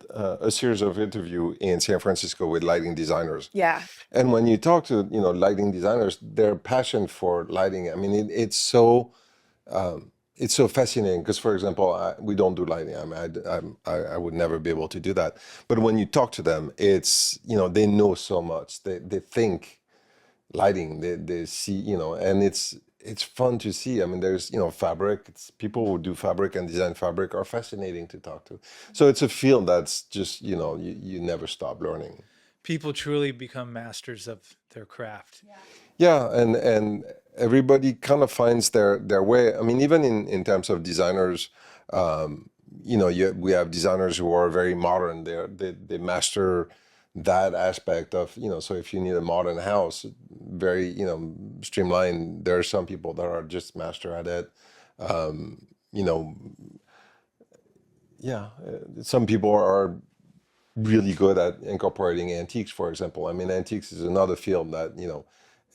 a series of interview in San Francisco with lighting designers. Yeah. And when you talk to lighting designers, their passion for lighting, I mean, it's so fascinating because, for example, we don't do lighting. I mean, I would never be able to do that. But when you talk to them, it's they know so much. They think lighting. They see and it's fun to see. I mean, there's, fabric. It's people who do fabric and design fabric are fascinating to talk to. So it's a field that's just, you never stop learning. People truly become masters of their craft. Yeah, and everybody kind of finds their way. I mean, even in terms of designers, we have designers who are very modern. They master that aspect of, so if you need a modern house, very, streamlined, there are some people that are just master at it. Some people are really good at incorporating antiques, for example. I mean, antiques is another field that,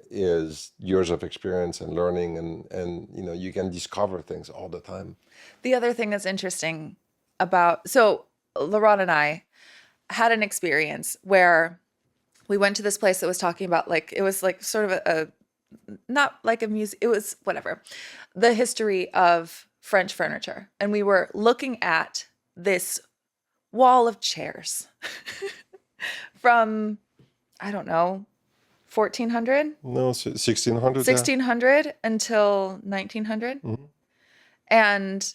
is years of experience and learning, and you can discover things all the time. The other thing that's interesting so Laurent and I had an experience where we went to this place that was talking about, like, it was like sort of a not like a museum, it was whatever, the history of French furniture. And we were looking at this wall of chairs from, I don't know, 1400? No, 1600. 1600 until 1900. Mm-hmm. And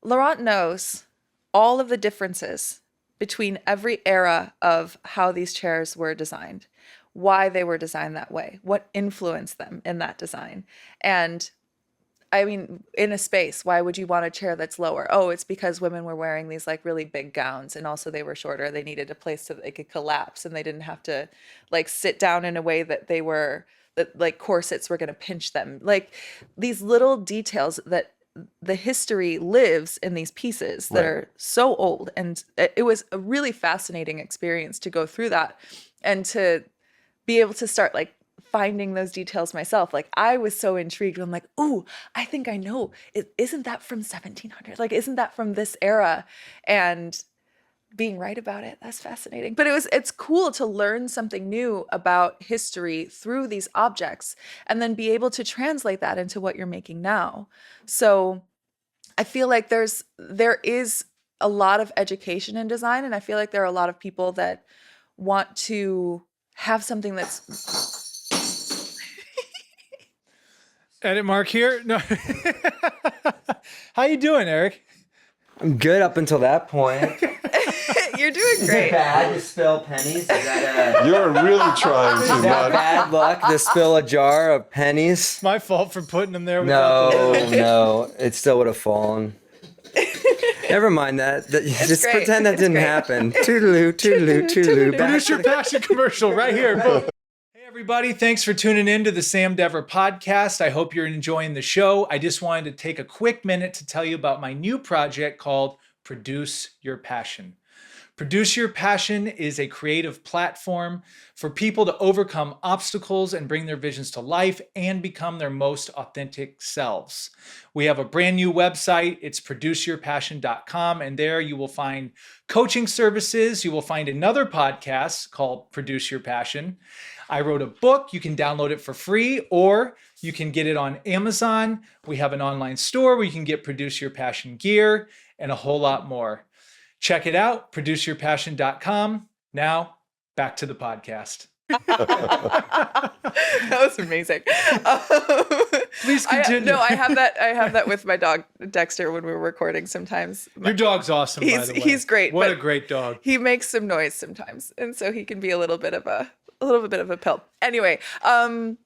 Laurent knows all of the differences between every era of how these chairs were designed, why they were designed that way, what influenced them in that design. And I mean, in a space, why would you want a chair that's lower? Oh, it's because women were wearing these like really big gowns, and also they were shorter. They needed a place so that they could collapse, and they didn't have to like sit down in a way that that like corsets were going to pinch them. Like these little details that the history lives in these pieces that are so old. And it was a really fascinating experience to go through that and to be able to start like finding those details myself. Like I was so intrigued. I'm like, ooh, I think I know. Isn't that from 1700? Like, isn't that from this era? And being right about it, that's fascinating. But it's cool to learn something new about history through these objects and then be able to translate that into what you're making now. So I feel like there is a lot of education in design, and I feel like there are a lot of people that want to have something that's Edit mark here. No. How you doing, Eric? I'm good up until that point. you're doing Is it great. bad to spill pennies? Is that You're really trying to not. bad luck to spill a jar of pennies? My fault for putting them there. Without No, it still would have fallen. Never mind that. Just great. pretend that It's didn't great. happen. Toodaloo, toodaloo, toodaloo. Produce your passion commercial right here. Boom. Hey, everybody. Thanks for tuning in to the Sam Dever podcast. I hope you're enjoying the show. I just wanted to take a quick minute to tell you about my new project called Produce Your Passion. Produce Your Passion is a creative platform for people to overcome obstacles and bring their visions to life and become their most authentic selves. We have a brand new website. It's produceyourpassion.com, and there you will find coaching services. You will find another podcast called Produce Your Passion. I wrote a book. You can download it for free, or you can get it on Amazon. We have an online store where you can get Produce Your Passion gear and a whole lot more. Check it out, produceyourpassion.com. Now, back to the podcast. That was amazing. Please continue. I have that with my dog Dexter when we were recording sometimes. Your dog's awesome, by the way. He's great. What a but great dog. He makes some noise sometimes, and so he can be a little bit of a pill. Anyway, but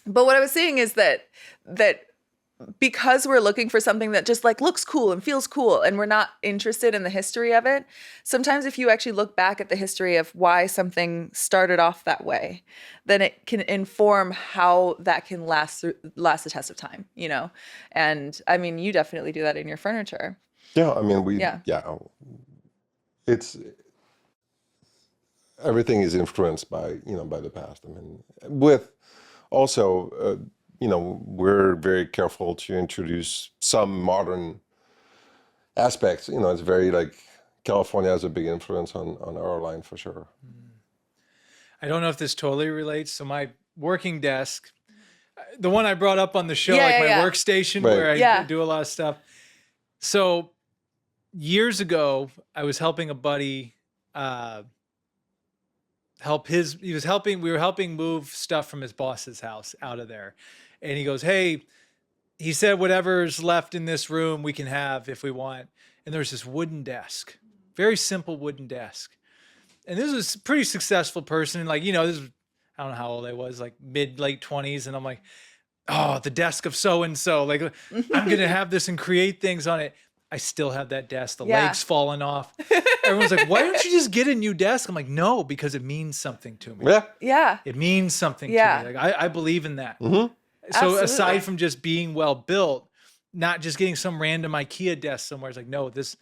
what I was saying is that because we're looking for something that just like looks cool and feels cool, and we're not interested in the history of it, sometimes if you actually look back at the history of why something started off that way, then it can inform how that can last the test of time, you know? And I mean, you definitely do that in your furniture. Yeah, I mean, it's everything is influenced by the past. I mean, with also, we're very careful to introduce some modern aspects. It's very like California has a big influence on our line for sure. I don't know if this totally relates. So my working desk, the one I brought up on the show, workstation Right. where I do a lot of stuff. So years ago, I was helping a buddy we were helping move stuff from his boss's house out of there. And he goes, hey, he said, whatever's left in this room we can have if we want. And there's this wooden desk, very simple wooden desk. And this was a pretty successful person. Like, I don't know how old I was, like late 20s. And I'm like, oh, the desk of so-and-so. Like, I'm going to have this and create things on it. I still have that desk. The legs falling off. Everyone's like, why don't you just get a new desk? I'm like, no, because it means something to me. Yeah. It means something to me. Like, I believe in that. Mm-hmm. So Absolutely. aside from just being well built, not just getting some random IKEA desk somewhere, it's like, no, this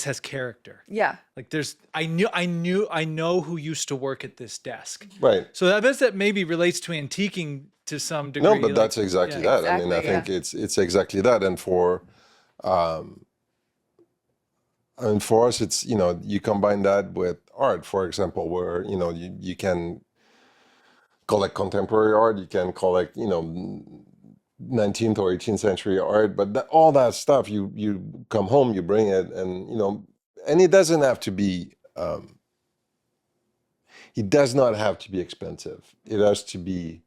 has character. Yeah. Like I know who used to work at this desk. Right. So I bet that maybe relates to antiquing to some degree. No, but that's exactly that. I mean, I think it's exactly that. And for us, it's, you combine that with art, for example, where, you can collect contemporary art, you can collect, 19th or 18th century art, but all that stuff, you come home, you bring it, and, and it doesn't have to be, it does not have to be expensive. It has to be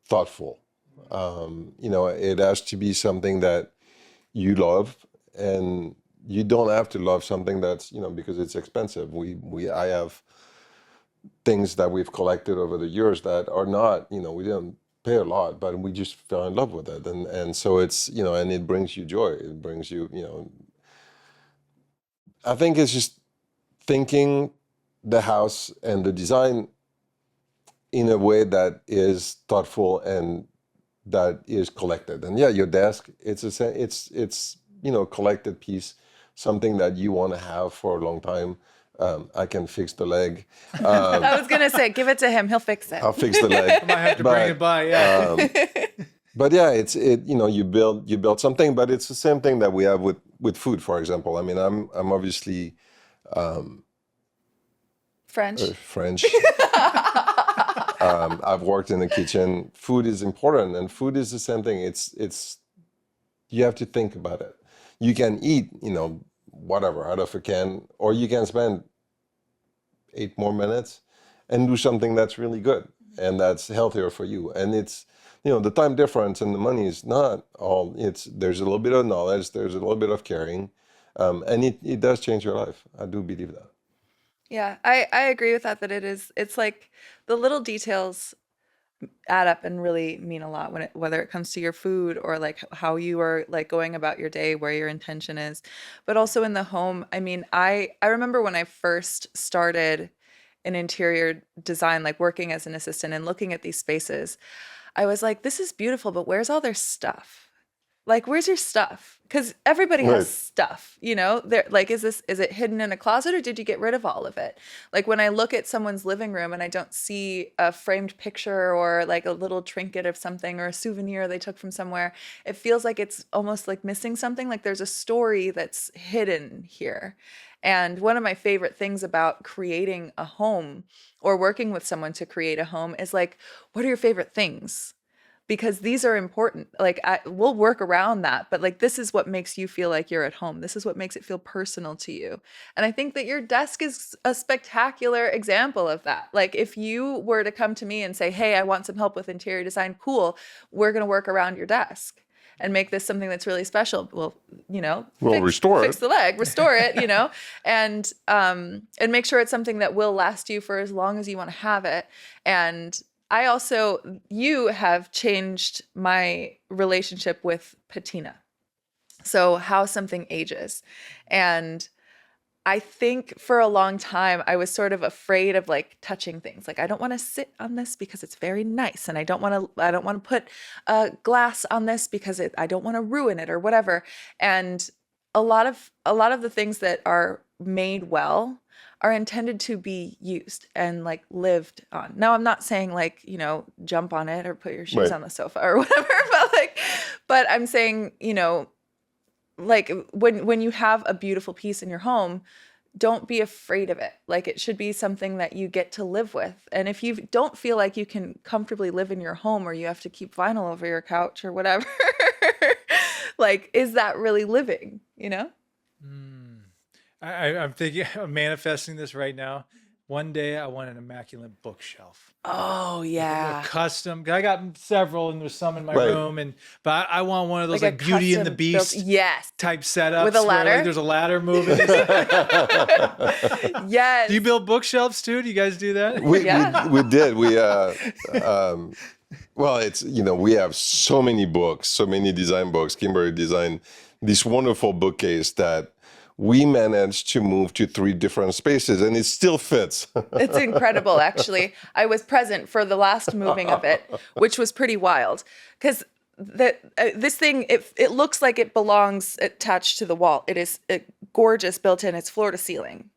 thoughtful. It has to be something that you love, and you don't have to love something that's, because it's expensive. I have things that we've collected over the years that are not, we didn't pay a lot, but we just fell in love with it. And so it's, and it brings you joy. It brings you, I think it's just thinking the house and the design in a way that is thoughtful and that is collected. And your desk, it's collected piece, something that you want to have for a long time. I can fix the leg. I was gonna say, give it to him. He'll fix it. I'll fix the leg. I might have to bring it by. Yeah. But yeah, you build something, but it's the same thing that we have with food, for example. I mean, I'm obviously French. French. I've worked in the kitchen. Food is important, and food is the same thing. It's you have to think about it. You can eat, whatever out of a can, or you can spend 8 more minutes and do something that's really good and that's healthier for you. And it's, the time difference and the money is not all. There's a little bit of knowledge, there's a little bit of caring, and it does change your life. I do believe that. Yeah, I agree with that. It's like the little details add up and really mean a lot whether it comes to your food or like how you are like going about your day, where your intention is, but also in the home. I mean, I remember when I first started in interior design, like working as an assistant and looking at these spaces, I was like, this is beautiful, but where's all their stuff? Like, where's your stuff? Because everybody has stuff, There, like, is it hidden in a closet, or did you get rid of all of it? Like, when I look at someone's living room and I don't see a framed picture or like a little trinket of something or a souvenir they took from somewhere, it feels like it's almost like missing something. Like there's a story that's hidden here. And one of my favorite things about creating a home or working with someone to create a home is like, what are your favorite things? Because these are important. Like we'll work around that, but like this is what makes you feel like you're at home. This is what makes it feel personal to you. And I think that your desk is a spectacular example of that. Like if you were to come to me and say, hey, I want some help with interior design, cool, we're going to work around your desk and make this something that's really special. Well, fix the leg, restore it, and make sure it's something that will last you for as long as you want to have it. And you have changed my relationship with patina. So how something ages. And I think for a long time, I was sort of afraid of like touching things. Like, I don't want to sit on this because it's very nice. And I don't want to put glass on this because I don't want to ruin it or whatever. And a lot of the things that are made well are intended to be used and like lived on. Now, I'm not saying like, jump on it or put your shoes on the sofa or whatever, but I'm saying, like when you have a beautiful piece in your home, don't be afraid of it. Like it should be something that you get to live with. And if you don't feel like you can comfortably live in your home, or you have to keep vinyl over your couch or whatever, like, is that really living, I'm thinking, I'm manifesting this right now. One day I want an immaculate bookshelf. Oh yeah, custom. I got several, and there's some in my room, but I want one of those like Beauty and the Beast type setups with a ladder. Where, like, there's a ladder moving. Yes. Do you build bookshelves too? Do you guys do that? We did. Well, it's we have so many books, so many design books. Kimberly designed this wonderful bookcase that we managed to move to 3 different spaces, and it still fits. It's incredible, actually. I was present for the last moving of it, which was pretty wild, because this thing, it looks like it belongs attached to the wall. It is gorgeous, built in. It's floor to ceiling,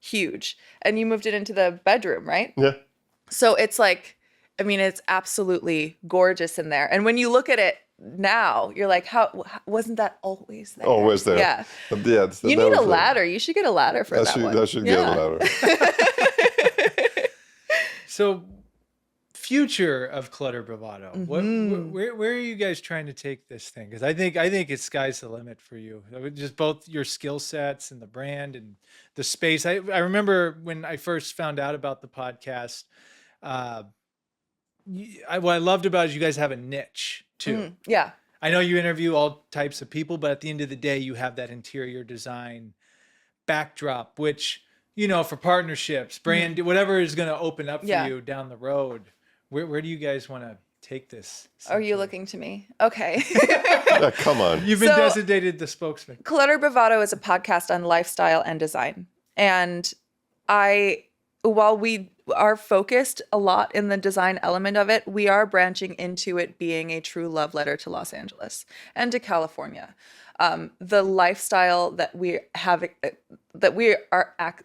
huge. And you moved it into the bedroom, right? Yeah. So it's like, I mean, it's absolutely gorgeous in there. And when you look at it now, you're like, how wasn't that always there? Always there. Yeah. Yeah. You need a ladder. You should get a ladder for that one. I should get a ladder. So, future of Clutter Bravado. Mm-hmm. Where are you guys trying to take this thing? Because I think it's sky's the limit for you. Just both your skill sets and the brand and the space. I remember when I first found out about the podcast. What I loved about it is you guys have a niche too. Mm-hmm. Yeah. I know you interview all types of people, but at the end of the day, you have that interior design backdrop, which, for partnerships, brand, whatever is going to open up for you down the road. Where do you guys want to take this? Are you looking to me? Okay. Come on. You've been designated the spokesman. Clutter Bravado is a podcast on lifestyle and design. And I while we are focused a lot in the design element of it, we are branching into it being a true love letter to Los Angeles and to California. The lifestyle that we have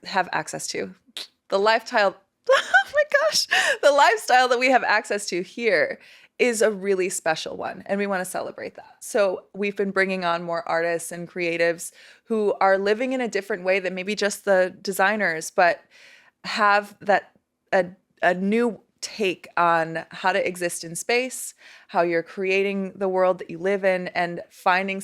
have access to, the lifestyle. Oh my gosh, the lifestyle that we have access to here is a really special one, and we want to celebrate that. So we've been bringing on more artists and creatives who are living in a different way than maybe just the designers, but have that a new take on how to exist in space, how you're creating the world that you live in, and finding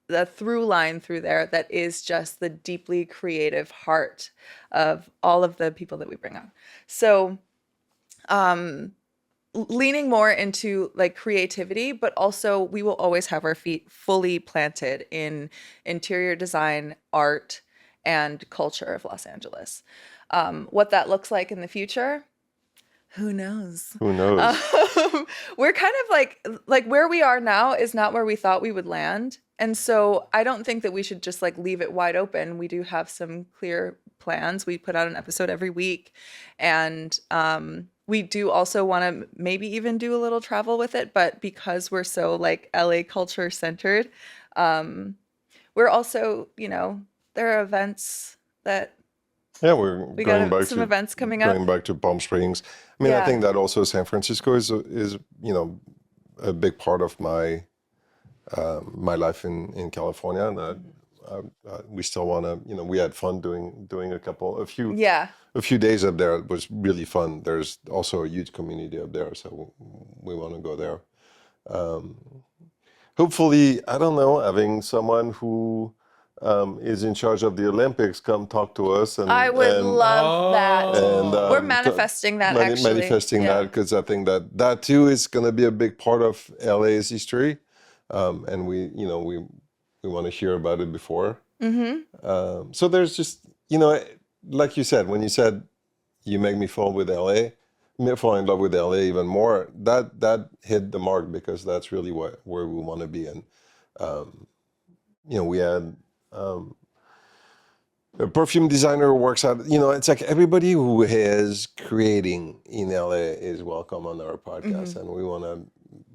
the through line through there that is just the deeply creative heart of all of the people that we bring on. So leaning more into like creativity, but also we will always have our feet fully planted in interior design, art, and culture of Los Angeles. What that looks like in the future, who knows? Who knows? We're kind of like where we are now is not where we thought we would land. And so I don't think that we should just like leave it wide open. We do have some clear plans. We put out an episode every week, and we do also want to maybe even do a little travel with it. But because we're so like LA culture centered, we're also, there are events that Yeah, we're we going got back some to events coming up. going back to Palm Springs. I mean, I Yeah. think that also San Francisco is a big part of my my life in California. And we still want to, we had fun doing Yeah. a few days up there. It was really fun. There's also a huge community up there, so we want to go there. Hopefully, I don't know, having someone who is in charge of the Olympics come talk to us. And I would love that. and We're manifesting that, actually. manifesting Yeah. that, because I think that too is going to be a big part of LA's history, and we want to hear about it before. So there's just like you said, when you said you make me fall in love with LA even more, that hit the mark, because that's really where we want to be. And we had a perfume designer who works out. It's like everybody who is creating in LA is welcome on our podcast, and we want to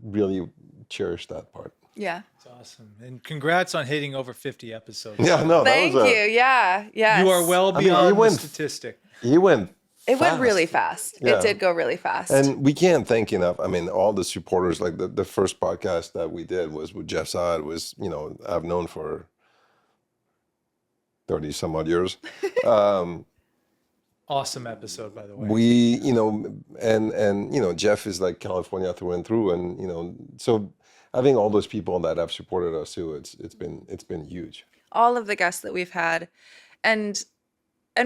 really cherish that part. Yeah. It's awesome. And congrats on hitting over 50 episodes. Yeah, no, Thank that was you. Yeah. Yes. You are well beyond it the went- statistic. He went. It went fast. really fast. Yeah. It did go really fast. And we can't thank enough. I mean, all the supporters. Like the first podcast that we did was with Jeff Saad. Was I've known for 30 some odd years. Awesome episode, by the way. We and Jeff is like California through and through, and so having all those people that have supported us too, it's been huge. All of the guests that we've had, and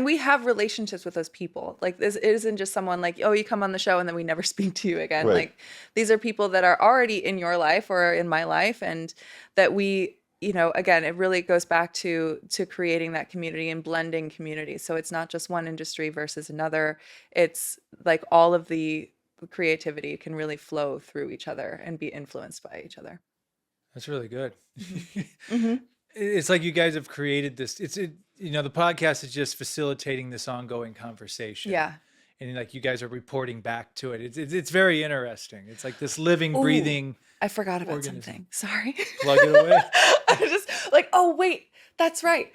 we have relationships with those people. Like, this isn't just someone like, oh, you come on the show and then we never speak to you again. Right. Like, these are people that are already in your life or in my life, and that we, again, it really goes back to creating that community and blending communities. So it's not just one industry versus another. It's like all of the creativity can really flow through each other and be influenced by each other. That's really good. Mm-hmm. It's like you guys have created this. The podcast is just facilitating this ongoing conversation. Yeah. And like you guys are reporting back to it. It's very interesting. It's like this living, Ooh, breathing. I forgot about organism. something. Sorry. Plug it away. I was just like, oh, wait, that's right.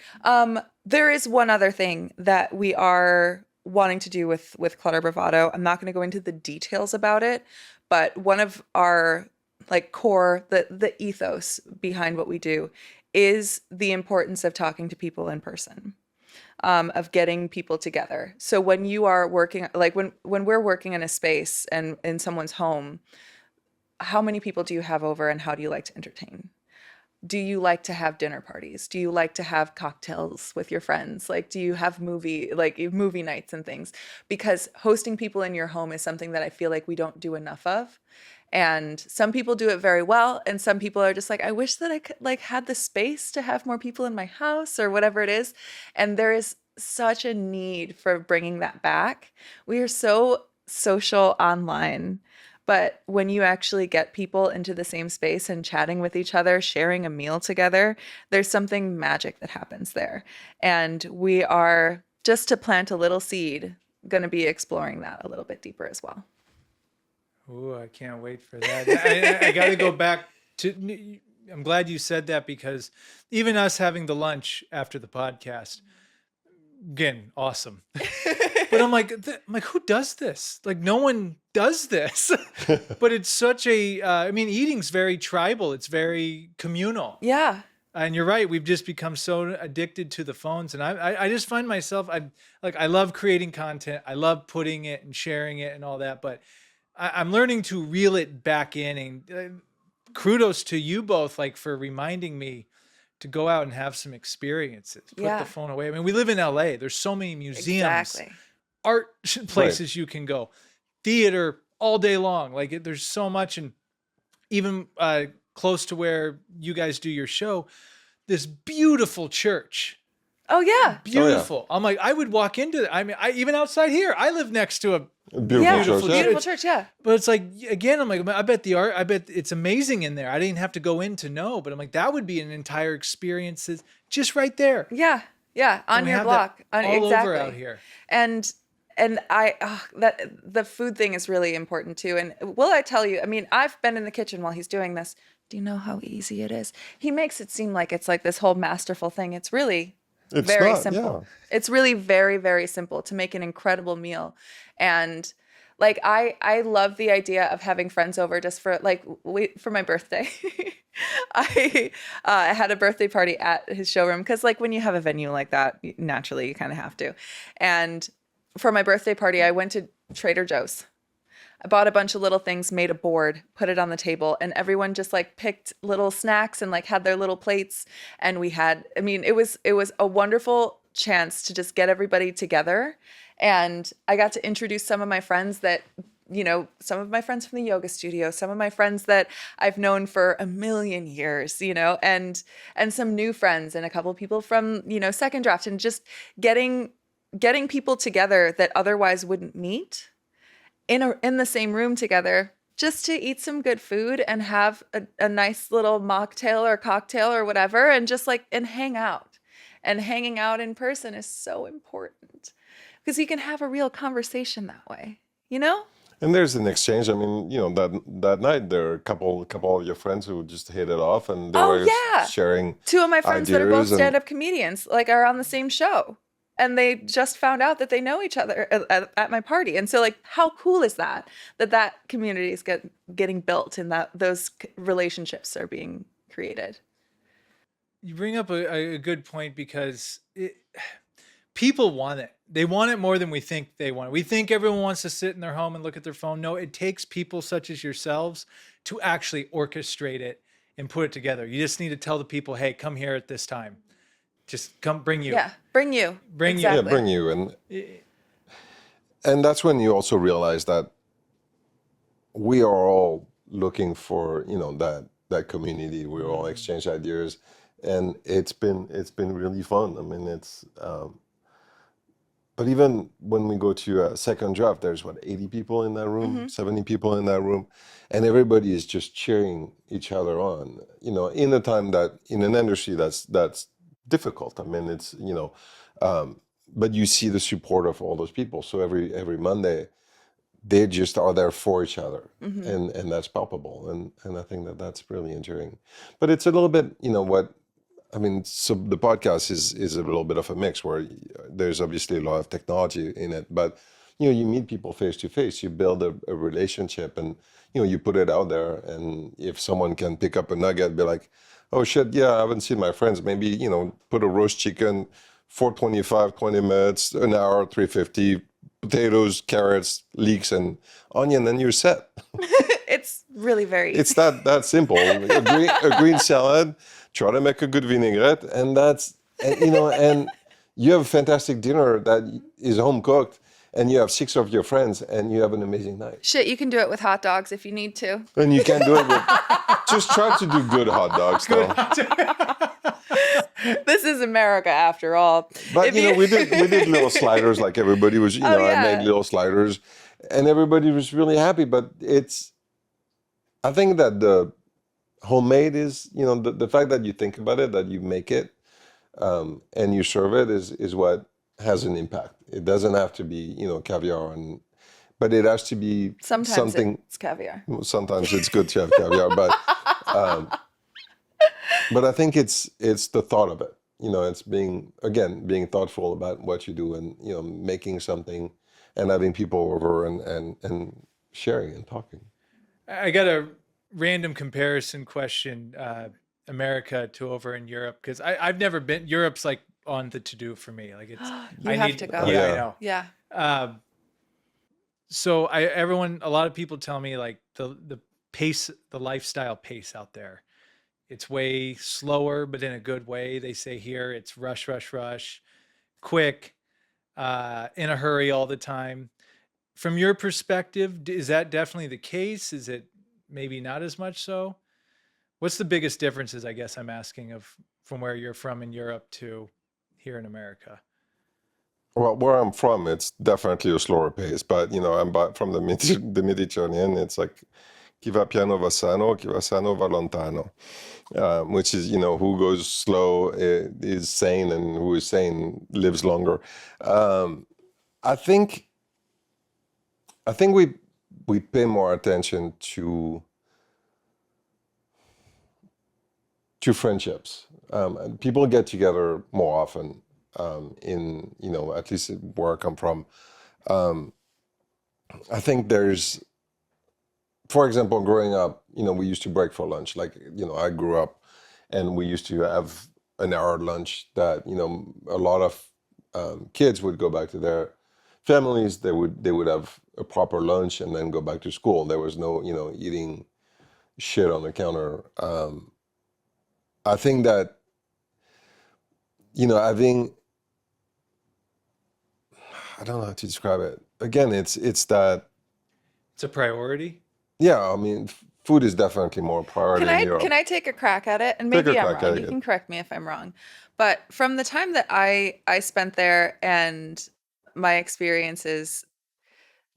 There is one other thing that we are wanting to do with Clutter Bravado. I'm not going to go into the details about it, but one of our like core, the ethos behind what we do is the importance of talking to people in person, of getting people together. So when you are working, like when we're working in a space and in someone's home, how many people do you have over and how do you like to entertain? Do you like to have dinner parties? Do you like to have cocktails with your friends? Like, do you have movie nights and things? Because hosting people in your home is something that I feel like we don't do enough of. And some people do it very well. And some people are just like, I wish that I could like had the space to have more people in my house or whatever it is. And there is such a need for bringing that back. We are so social online. But when you actually get people into the same space and chatting with each other, sharing a meal together, there's something magic that happens there. And we are just to plant a little seed, going to be exploring that a little bit deeper as well. Ooh, I can't wait for that. I got to go back to, I'm glad you said that, because even us having the lunch after the podcast, again, awesome. But I'm like, who does this? Like, no one does this. But it's such a, I mean, eating's very tribal. It's very communal. Yeah. And you're right. We've just become so addicted to the phones. And I just find myself, I love creating content. I love putting it and sharing it and all that. But I'm learning to reel it back in. And kudos to you both, like, for reminding me to go out and have some experiences. Put the phone away. I mean, we live in LA. There's so many museums, art places you can go, theater all day long. Like, there's so much. And even close to where you guys do your show, this beautiful church. Oh yeah. Beautiful. I'm like, I would walk into it. I mean, even outside here, I live next to a beautiful church. Yeah. But it's like, again, I'm like, I bet it's amazing in there. I didn't have to go in to know, but I'm like, that would be an entire experience just right there. Yeah. Yeah. On your block. All exactly. over out here. And that the food thing is really important too. And will I tell you, I mean, I've been in the kitchen while he's doing this. Do you know how easy it is? He makes it seem like it's like this whole masterful thing. It's really very simple. Yeah. It's really very, very simple to make an incredible meal. And like, I love the idea of having friends over just for like, for my birthday. I had a birthday party at his showroom. Cause like when you have a venue like that, naturally you kind of have to. And for my birthday party, I went to Trader Joe's. I bought a bunch of little things, made a board, put it on the table, and everyone just like picked little snacks and like had their little plates. And we had, I mean, it was a wonderful chance to just get everybody together. And I got to introduce some of my friends that, you know, some of my friends from the yoga studio, some of my friends that I've known for a million years, you know, and some new friends and a couple of people from, you know, Second Draft, and just getting people together that otherwise wouldn't meet in the same room together, just to eat some good food and have a nice little mocktail or cocktail or whatever, and just like, and hang out. And hanging out in person is so important because you can have a real conversation that way, you know? And there's an exchange. I mean, you know, that night there are a couple of your friends who just hit it off, and they were sharing. Two of my friends that are both ideas stand-up comedians, like, are on the same show. And they just found out that they know each other at my party. And so, like, how cool is that community is getting built and that those relationships are being created? You bring up a good point, because people want it. They want it more than we think they want it. We think everyone wants to sit in their home and look at their phone. No, it takes people such as yourselves to actually orchestrate it and put it together. You just need to tell the people, hey, come here at this time. Just come, bring you. Yeah, bring you. Bring Yeah, you. bring you. And that's when you also realize that we are all looking for, you know, that community. We all exchange ideas, and it's been really fun. I mean, it's but even when we go to a Second Draft, there's 80 people in that room, 70 people in that room, and everybody is just cheering each other on. You know, in a time that in an industry that's difficult. I mean, it's, you know, but you see the support of all those people. So every Monday, they just are there for each other, and that's palpable. And I think that's really enduring. But it's a little bit, you know, what I mean. So the podcast is a little bit of a mix where there's obviously a lot of technology in it, but you know, you meet people face to face, you build a relationship, and you know, you put it out there. And if someone can pick up a nugget, be like, oh shit, yeah, I haven't seen my friends. Maybe, you know, put a roast chicken, 425, 20 minutes, an hour, 350, potatoes, carrots, leeks, and onion, and you're set. It's really very easy. It's that simple. A green salad, try to make a good vinaigrette, and you know, and you have a fantastic dinner that is home cooked, and you have 6 of your friends, and you have an amazing night. Shit, you can do it with hot dogs if you need to. And you can do it with, just try to do good hot dogs, though. This is America after all. But, you know, we did little sliders, like everybody was, you know, I made little sliders, and everybody was really happy. But I think that the homemade is, you know, the fact that you think about it, that you make it, and you serve it is what has an impact. It doesn't have to be, caviar, but it has to be Sometimes something. it's caviar. Sometimes it's good to have caviar, um, but I think it's the thought of it. It's being thoughtful about what you do, and making something and having people over, and sharing and talking. I got a random comparison question, America to over in Europe, because I've never been. Europe's like on the to do for me. Like it's You I have need. to go. Yeah, I Yeah. know. Yeah. So a lot of people tell me like the pace, the lifestyle pace out there, it's way slower, but in a good way. They say here it's rush, rush, rush, quick, in a hurry all the time. From your perspective, is that definitely the case? Is it maybe not as much so? What's the biggest differences, I guess I'm asking, of from where you're from in Europe to here in America? Well, where I'm from, it's definitely a slower pace, but I'm from the Mediterranean. It's like chi va piano va sano, chi va sano va lontano, which is who goes slow is sane, and who is sane lives longer. I think we pay more attention to friendships. And people get together more often, in at least where I come from. I think there's, for example, growing up, we used to break for lunch. Like, I grew up and we used to have an hour lunch that, a lot of kids would go back to their families. They would have a proper lunch and then go back to school. There was no, eating shit on the counter. I think that, having, I don't know how to describe it. Again, it's that, It's a priority. yeah, I mean, food is definitely more priority in Europe. Can I take a crack at it? And Take a maybe I'm crack at wrong. You it. can correct me if I'm wrong. But from the time that I spent there and my experiences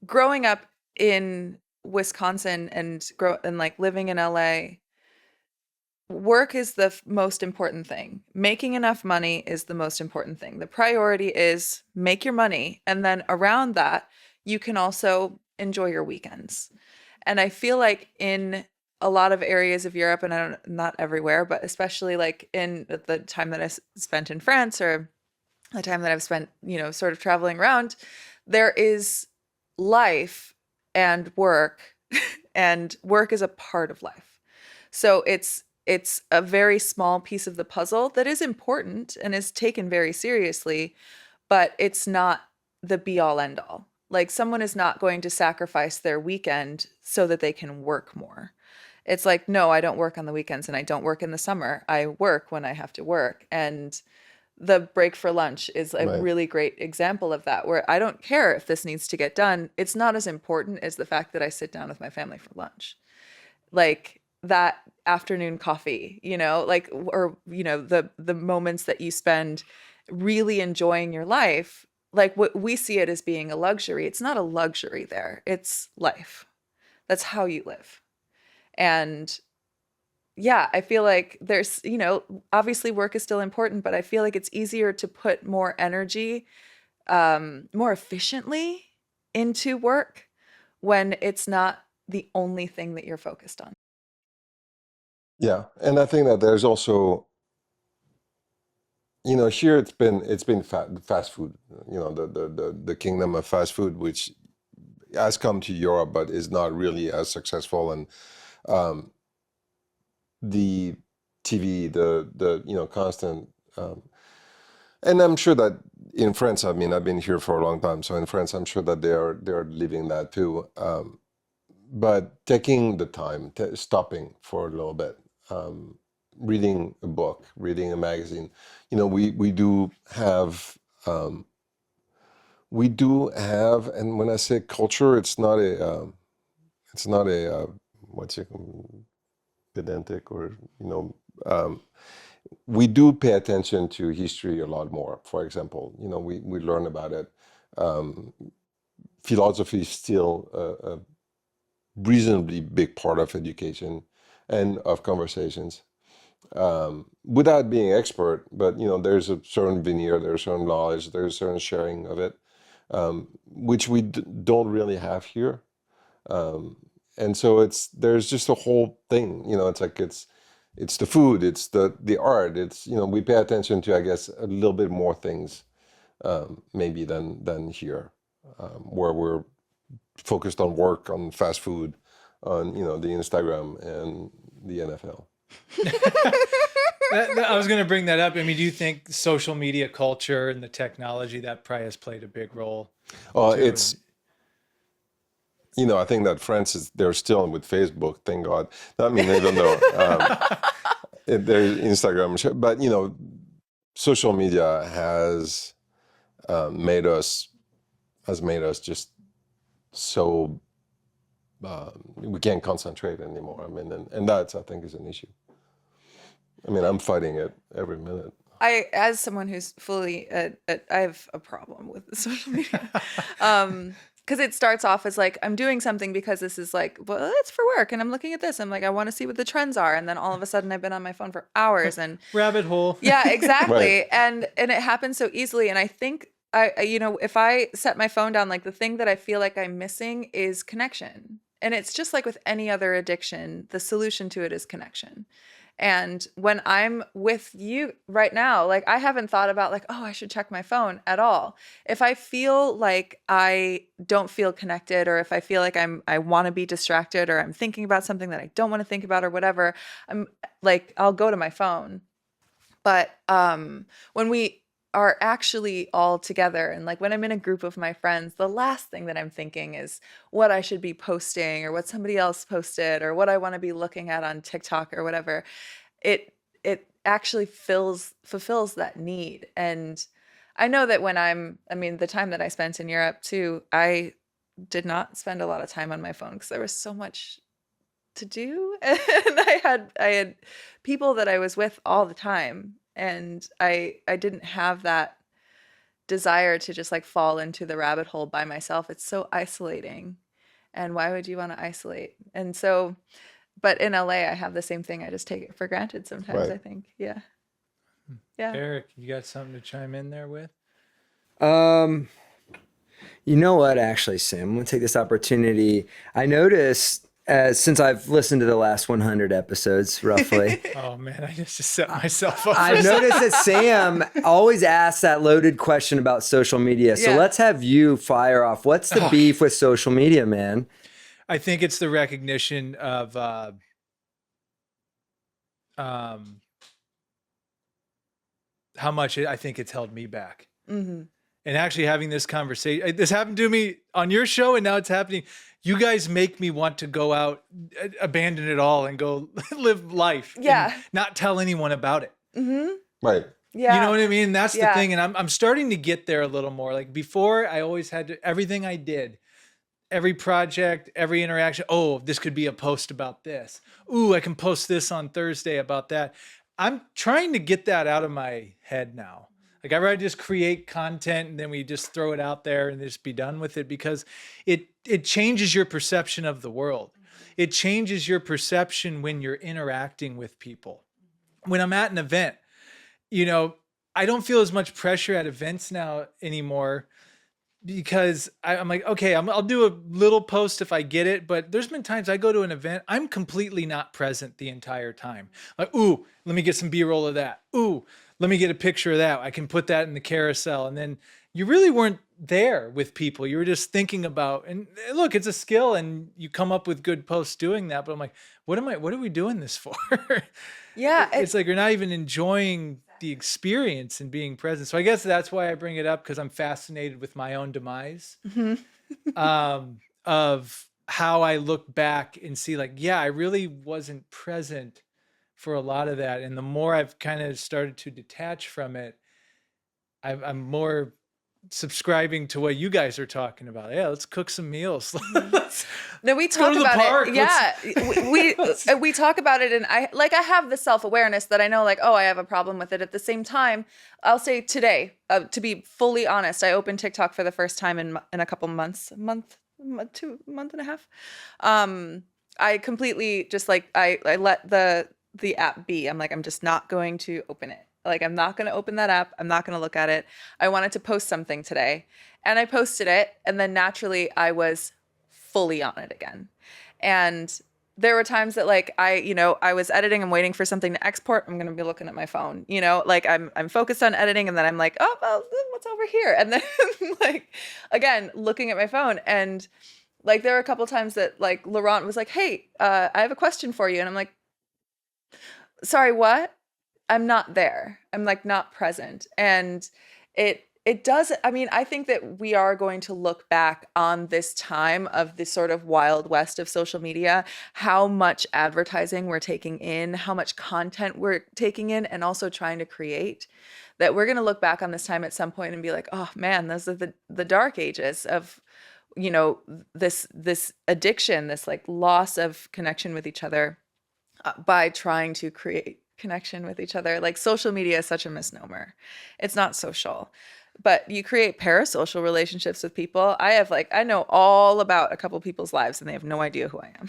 growing up in Wisconsin and like living in LA, work is the most important thing. Making enough money is the most important thing. The priority is make your money, and then around that, you can also enjoy your weekends. And I feel like in a lot of areas of Europe, and not everywhere, but especially like in the time that I spent in France, or the time that I've spent, sort of traveling around, there is life and work, and work is a part of life. So it's a very small piece of the puzzle that is important and is taken very seriously, but it's not the be all end all. Like, someone is not going to sacrifice their weekend so that they can work more. It's like, no, I don't work on the weekends, and I don't work in the summer. I work when I have to work. And the break for lunch is a Right. really great example of that, where I don't care if this needs to get done. It's not as important as the fact that I sit down with my family for lunch. Like that afternoon coffee, like, or, the moments that you spend really enjoying your life. Like, what we see it as being a luxury. It's not a luxury there. It's life. That's how you live. And yeah, I feel like there's, obviously work is still important, but I feel like it's easier to put more energy, more efficiently into work when it's not the only thing that you're focused on. Yeah, and I think that there's also, here it's been fast food, the kingdom of fast food, which has come to Europe but is not really as successful, and um, the TV, the constant, and I'm sure that in France, I mean, I've been here for a long time, so in France, I'm sure that they're living that too. But taking the time, stopping for a little bit, reading a book, reading a magazine. We do have, and when I say culture, it's not a what's it, pedantic, or um, we do pay attention to history a lot more. For example, we learn about it. Um, Philosophy is still a reasonably big part of education and of conversations. without being expert, but there's a certain veneer, there's certain knowledge, there's certain sharing of it, which we don't really have here. And so there's just a whole thing, it's like it's the food, it's the art, it's we pay attention to, I guess, a little bit more things maybe than here, where we're focused on work, on fast food, on the Instagram and the NFL. I was going to bring that up. I mean, do you think social media culture and the technology that probably has played a big role? It's I think that France they're still with Facebook, thank God. I mean, even though there's Instagram, but social media has made us just so we can't concentrate anymore. I mean, and that's, I think, is an issue. I mean, I'm fighting it every minute. As someone who's fully, I have a problem with social media. Because it starts off as like, I'm doing something because this is like, well, it's for work. And I'm looking at this. I'm like, I want to see what the trends are. And then all of a sudden I've been on my phone for hours and rabbit hole. Yeah, exactly. Right. And it happens so easily. And I think if I set my phone down, like the thing that I feel like I'm missing is connection. And it's just like with any other addiction, the solution to it is connection. And when I'm with you right now, like I haven't thought about like, oh, I should check my phone at all. If I feel like I don't feel connected, or if I feel like I want to be distracted, or I'm thinking about something that I don't want to think about or whatever, I'm like, I'll go to my phone. But when we are actually all together, and like when I'm in a group of my friends, the last thing that I'm thinking is what I should be posting or what somebody else posted or what I want to be looking at on TikTok or whatever. It actually fulfills that need. And I know that the time that I spent in Europe too, I did not spend a lot of time on my phone because there was so much to do. And I had people that I was with all the time. And I didn't have that desire to just like fall into the rabbit hole by myself. It's so isolating. And why would you want to isolate? And so, but in LA, I have the same thing. I just take it for granted sometimes, Right. I think. Yeah. Yeah. Eric, you got something to chime in there with? You know what, actually, Sam, I'm going to take this opportunity. I noticed, since I've listened to the last 100 episodes, roughly, Oh man, I just set myself up. I've noticed that Sam always asks that loaded question about social media. So Yeah. let's have you fire off. What's the beef with social media, man? I think it's the recognition of how much I think it's held me back. Mm-hmm. And actually having this conversation, this happened to me on your show, and now it's happening. You guys make me want to go out, abandon it all, and go live life. Yeah. And not tell anyone about it. Mm-hmm. Right. Yeah. You know what I mean? That's the Yeah. thing. And I'm starting to get there a little more. Like before, I always had to, everything I did, every project, every interaction. Oh, this could be a post about this. Ooh, I can post this on Thursday about that. I'm trying to get that out of my head now. Like I'd rather just create content and then we just throw it out there and just be done with it, because it changes your perception of the world. It changes your perception when you're interacting with people. When I'm at an event, I don't feel as much pressure at events now anymore, because I'm like, okay, I'll do a little post if I get it. But there's been times I go to an event, I'm completely not present the entire time. Like, ooh, let me get some B-roll of that. Ooh, let me get a picture of that. I can put that in the carousel. And then you really weren't there with people. You were just thinking about, and look, it's a skill and you come up with good posts doing that. But I'm like, what are we doing this for? Yeah. It's like you're not even enjoying the experience and being present. So I guess that's why I bring it up, because I'm fascinated with my own demise. Of how I look back and see like, yeah, I really wasn't present for a lot of that. And the more I've kind of started to detach from it, I'm more subscribing to what you guys are talking about. Yeah, let's cook some meals. No, we go talk to the about park. it. Yeah, we talk about it, and I have the self-awareness that I know, like, oh, I have a problem with it. At the same time, I'll say today, to be fully honest, I opened TikTok for the first time in a couple months, month and a half. I completely just like I let the the app be. I'm like, I'm just not going to open it. Like, I'm not going to open that app. I'm not going to look at it. I wanted to post something today, and I posted it. And then naturally, I was fully on it again. And there were times that like I was editing, I'm waiting for something to export. I'm going to be looking at my phone, like I'm focused on editing, and then I'm like, oh, well, what's over here? And then like, again, looking at my phone. And like, there were a couple times that like Laurent was like, hey, I have a question for you. And I'm like, sorry, what? I'm not there. I'm like not present. And it does, I mean, I think that we are going to look back on this time of this sort of wild west of social media, how much advertising we're taking in, how much content we're taking in, and also trying to create, that we're going to look back on this time at some point and be like, oh man, those are the dark ages of, this addiction, this like loss of connection with each other, by trying to create connection with each other. Like, social media is such a misnomer. It's not social, but you create parasocial relationships with people. I know all about a couple people's lives, and they have no idea who I am.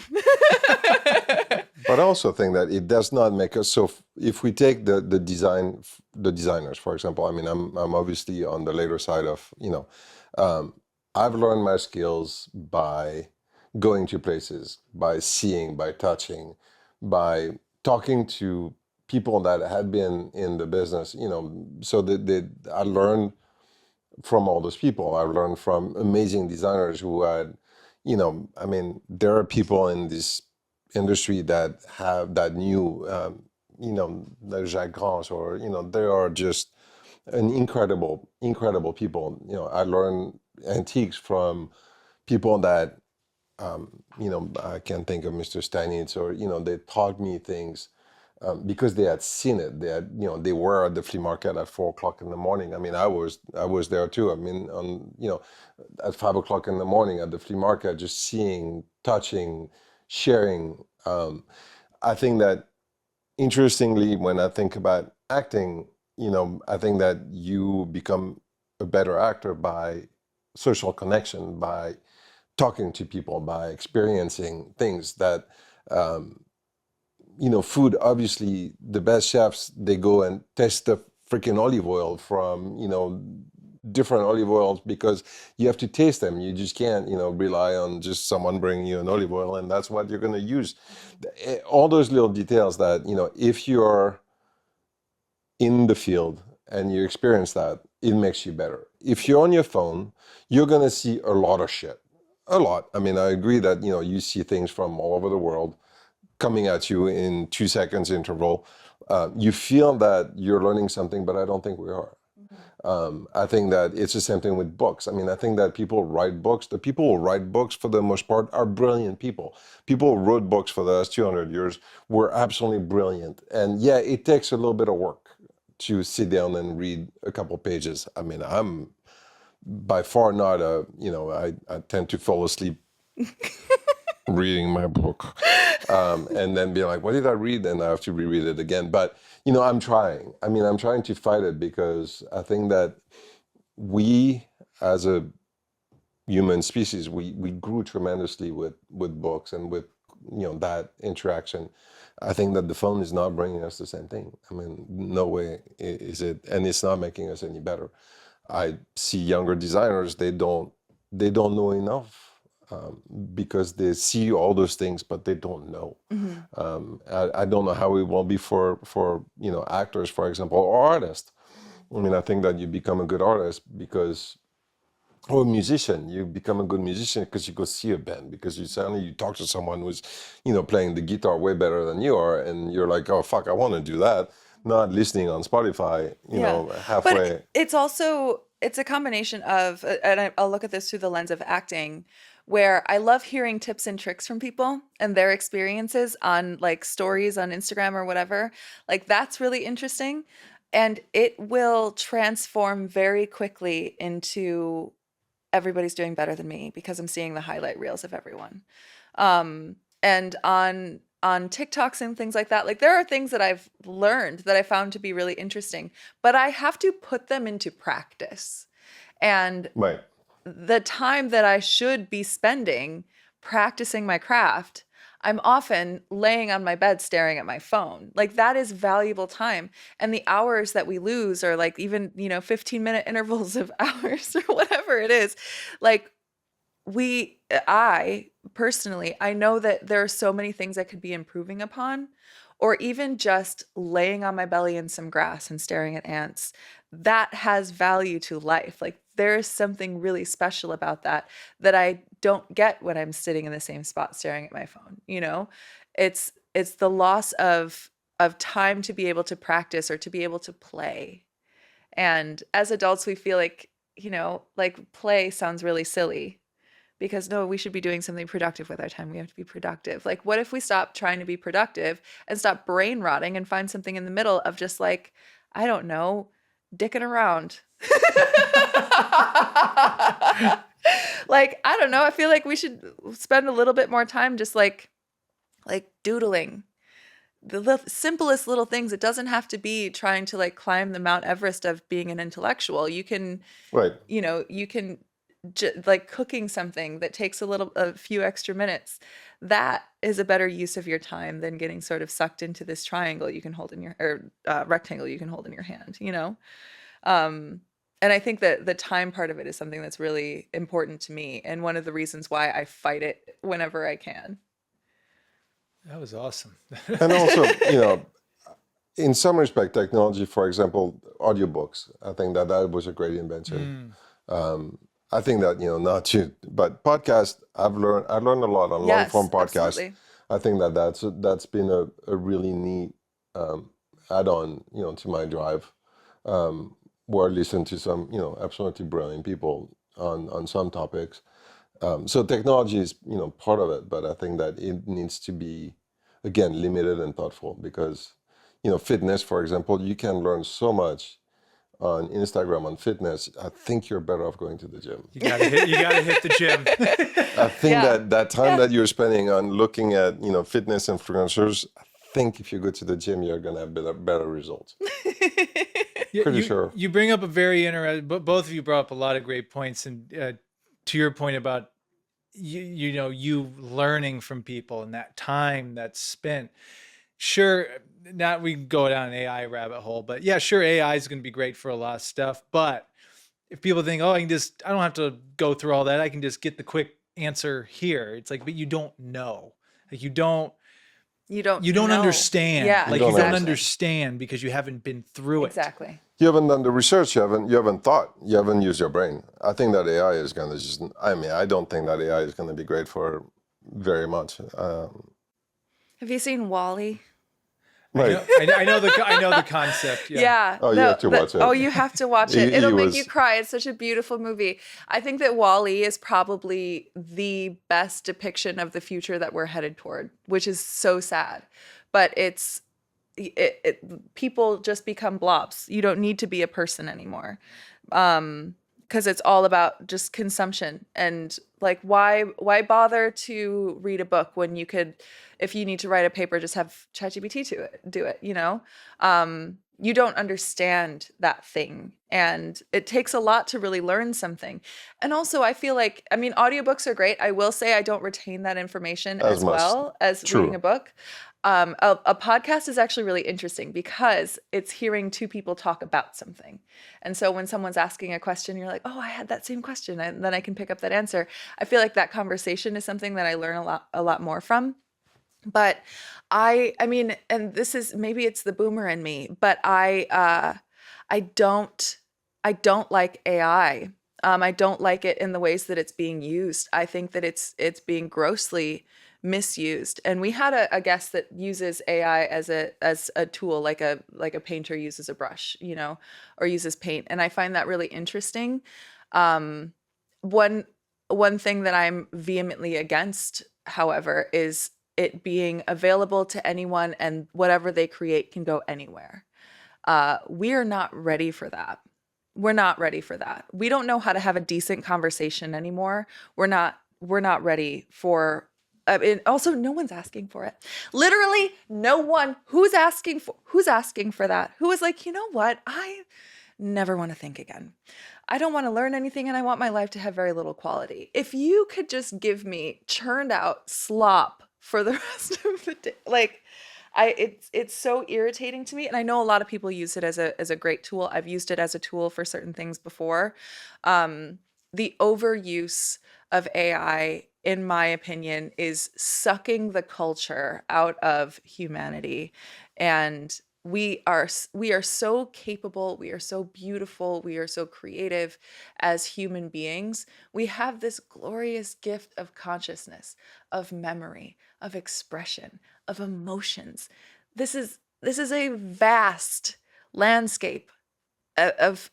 But I also think that it does not make us so. If we take the designers, for example, I mean, I'm obviously on the later side of, I've learned my skills by going to places, by seeing, by touching, by talking to people that had been in the business, so that I learned from all those people. I've learned from amazing designers who had, I mean, there are people in this industry that have that new, the Jacques Grange, or, they are just an incredible people. I learned antiques from people that, I can think of Mr. Stanitz, or, they taught me things because they had seen it. They had, they were at the flea market at 4 o'clock in the morning. I mean, I was there too. I mean, at 5 o'clock in the morning at the flea market, just seeing, touching, sharing. I think that, interestingly, when I think about acting, I think that you become a better actor by social connection, by talking to people, by experiencing things that, food, obviously, the best chefs, they go and test the freaking olive oil from, different olive oils, because you have to taste them. You just can't, rely on just someone bringing you an olive oil and that's what you're going to use. All those little details that, if you're in the field and you experience that, it makes you better. If you're on your phone, you're going to see a lot of shit. A lot. I mean, I agree that, you see things from all over the world coming at you in 2 seconds interval. You feel that you're learning something, but I don't think we are. I think that it's the same thing with books. I mean, I think that people write books. The people who write books, for the most part, are brilliant people. People who wrote books for the last 200 years were absolutely brilliant. And yeah, it takes a little bit of work to sit down and read a couple pages. I mean, I'm by far not I tend to fall asleep reading my book, and then be like, what did I read? And I have to reread it again. But, I'm trying. I mean, I'm trying to fight it, because I think that we, as a human species, we grew tremendously with books and with, that interaction. I think that the phone is not bringing us the same thing. I mean, no way is it, and it's not making us any better. I see younger designers, they don't know enough, because they see all those things, but they don't know. I don't know how it will be for actors, for example, or artists. I mean, I think that you become a good artist because, or a musician, you become a good musician because you go see a band, because you talk to someone who's, playing the guitar way better than you are, and you're like, oh fuck, I want to do that. Not listening on Spotify, halfway. But it's a combination of, and I'll look at this through the lens of acting, where I love hearing tips and tricks from people and their experiences on like stories on Instagram or whatever. Like, that's really interesting. And it will transform very quickly into everybody's doing better than me because I'm seeing the highlight reels of everyone. And on TikToks and things like that, like, there are things that I've learned that I found to be really interesting, but I have to put them into practice. And Right. the time that I should be spending practicing my craft, I'm often laying on my bed staring at my phone. Like that is valuable time. And the hours that we lose are like even, 15-minute intervals of hours or whatever it is. Like I personally, I know that there are so many things I could be improving upon, or even just laying on my belly in some grass and staring at ants. That has value to life. Like there is something really special about that I don't get when I'm sitting in the same spot staring at my phone. It's the loss of time to be able to practice or to be able to play. And as adults, we feel like, like play sounds really silly because no, we should be doing something productive with our time. We have to be productive. Like, what if we stop trying to be productive and stop brain rotting and find something in the middle of just like, I don't know, dicking around? Like, I don't know. I feel like we should spend a little bit more time just like doodling. The simplest little things. It doesn't have to be trying to like climb the Mount Everest of being an intellectual. You can, Right. you can like cooking something that takes a few extra minutes. That is a better use of your time than getting sort of sucked into this triangle you can hold in your, or rectangle you can hold in your hand, And I think that the time part of it is something that's really important to me. And one of the reasons why I fight it whenever I can. That was awesome. And also, in some respect, technology, for example, audiobooks, I think that was a great invention. I think that, not you, but podcast, I learned a lot on long form podcasts. Absolutely. I think that's been a really neat add-on, to my drive, where I listen to some, absolutely brilliant people on some topics. So technology is, part of it, but I think that it needs to be, again, limited and thoughtful because, fitness, for example, you can learn so much on Instagram on fitness. I think you're better off going to the gym. You gotta hit the gym. I think Yeah. that time that you're spending on looking at, fitness influencers, I think if you go to the gym, you're gonna have better results. Pretty sure. You bring up a very interesting, but both of you brought up a lot of great points. And to your point about, you learning from people and that time that's spent. Sure, not we can go down an AI rabbit hole, but yeah, sure, AI is going to be great for a lot of stuff. But if people think, oh, I don't have to go through all that. I can just get the quick answer here. It's like, but you don't know. Like you don't know. understand. Yeah, like You you don't don't exactly. understand because you haven't been through it. Exactly. You haven't done the research. You haven't thought. You haven't used your brain. I think that AI is going to just. I mean, I don't think that AI is going to be great for very much. Have you seen Wall-E? Right. I know the concept. Yeah. Yeah. Oh, you have to watch it. Oh, you have to watch it. He It'll make was- you cry. It's such a beautiful movie. I think that Wall-E is probably the best depiction of the future that we're headed toward, which is so sad. But people just become blobs. You don't need to be a person anymore. Because it's all about just consumption and like why bother to read a book when you could, if you need to write a paper, just have ChatGPT do it. You don't understand that thing, and it takes a lot to really learn something. And also, I feel like, I mean, audiobooks are great. I will say I don't retain that information as much. well as True. reading a book. A podcast is actually really interesting because it's hearing two people talk about something. And so when someone's asking a question, you're like, oh, I had that same question. And then I can pick up that answer. I feel like that conversation is something that I learn a lot more from. But I mean, and this is, maybe it's the boomer in me, but I don't like AI. I don't like it in the ways that it's being used. I think that it's being grossly misused. And we had a guest that uses AI as a tool, like a painter uses a brush, or uses paint. And I find that really interesting. One thing that I'm vehemently against, however, is it being available to anyone and whatever they create can go anywhere. We are not ready for that. We're not ready for that. We don't know how to have a decent conversation anymore. We're not ready for. And also, no one's asking for it. Literally, no one. Who's asking for that? Who is like, you know what? I never want to think again. I don't want to learn anything, and I want my life to have very little quality. If you could just give me churned out slop for the rest of the day. Like it's so irritating to me, and I know a lot of people use it as a great tool. I've used it as a tool for certain things before. The overuse of AI, in my opinion, is sucking the culture out of humanity. And we are so capable, we are so beautiful, we are so creative as human beings. We have this glorious gift of consciousness, of memory, of expression, of emotions. This is a vast landscape of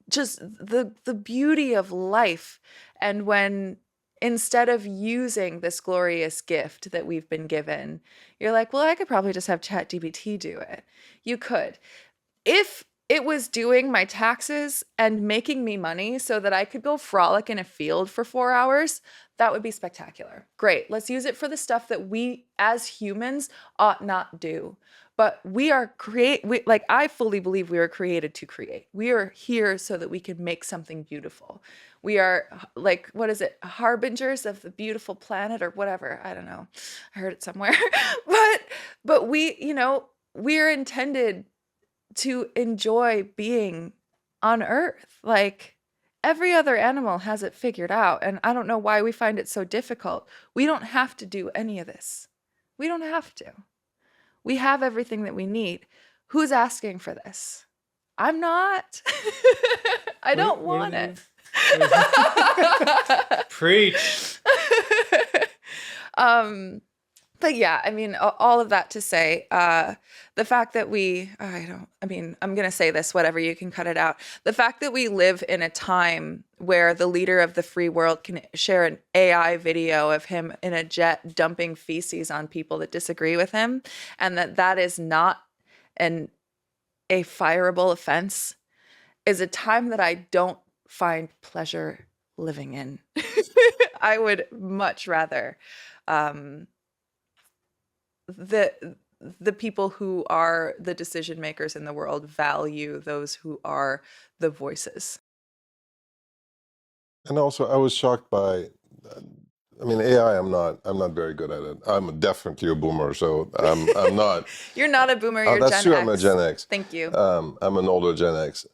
just the beauty of life. And when, instead of using this glorious gift that we've been given, you're like, well, I could probably just have ChatGPT do it. You could. If it was doing my taxes and making me money so that I could go frolic in a field for 4 hours, that would be spectacular. Great. Let's use it for the stuff that we as humans ought not do. But I fully believe we are created to create. We are here so that we can make something beautiful. We are, like, what is it? Harbingers of the beautiful planet or whatever. I don't know. I heard it somewhere. but we're intended to enjoy being on Earth. Like, every other animal has it figured out, and I don't know why we find it so difficult. We don't have to do any of this. We don't have to. We have everything that we need. Who's asking for this? I'm not. I don't want it. Preach. But yeah, I mean, all of that to say, the fact that I'm going to say this, whatever, you can cut it out. The fact that we live in a time where the leader of the free world can share an AI video of him in a jet dumping feces on people that disagree with him, and that is not a fireable offense, is a time that I don't find pleasure living in. I would much rather the people who are the decision makers in the world value those who are the voices. And also, I was shocked by. I mean, AI. I'm not very good at it. I'm definitely a boomer, so I'm not. You're not a boomer. You're That's Gen true. X. I'm a Gen X. Thank you. I'm an older Gen X.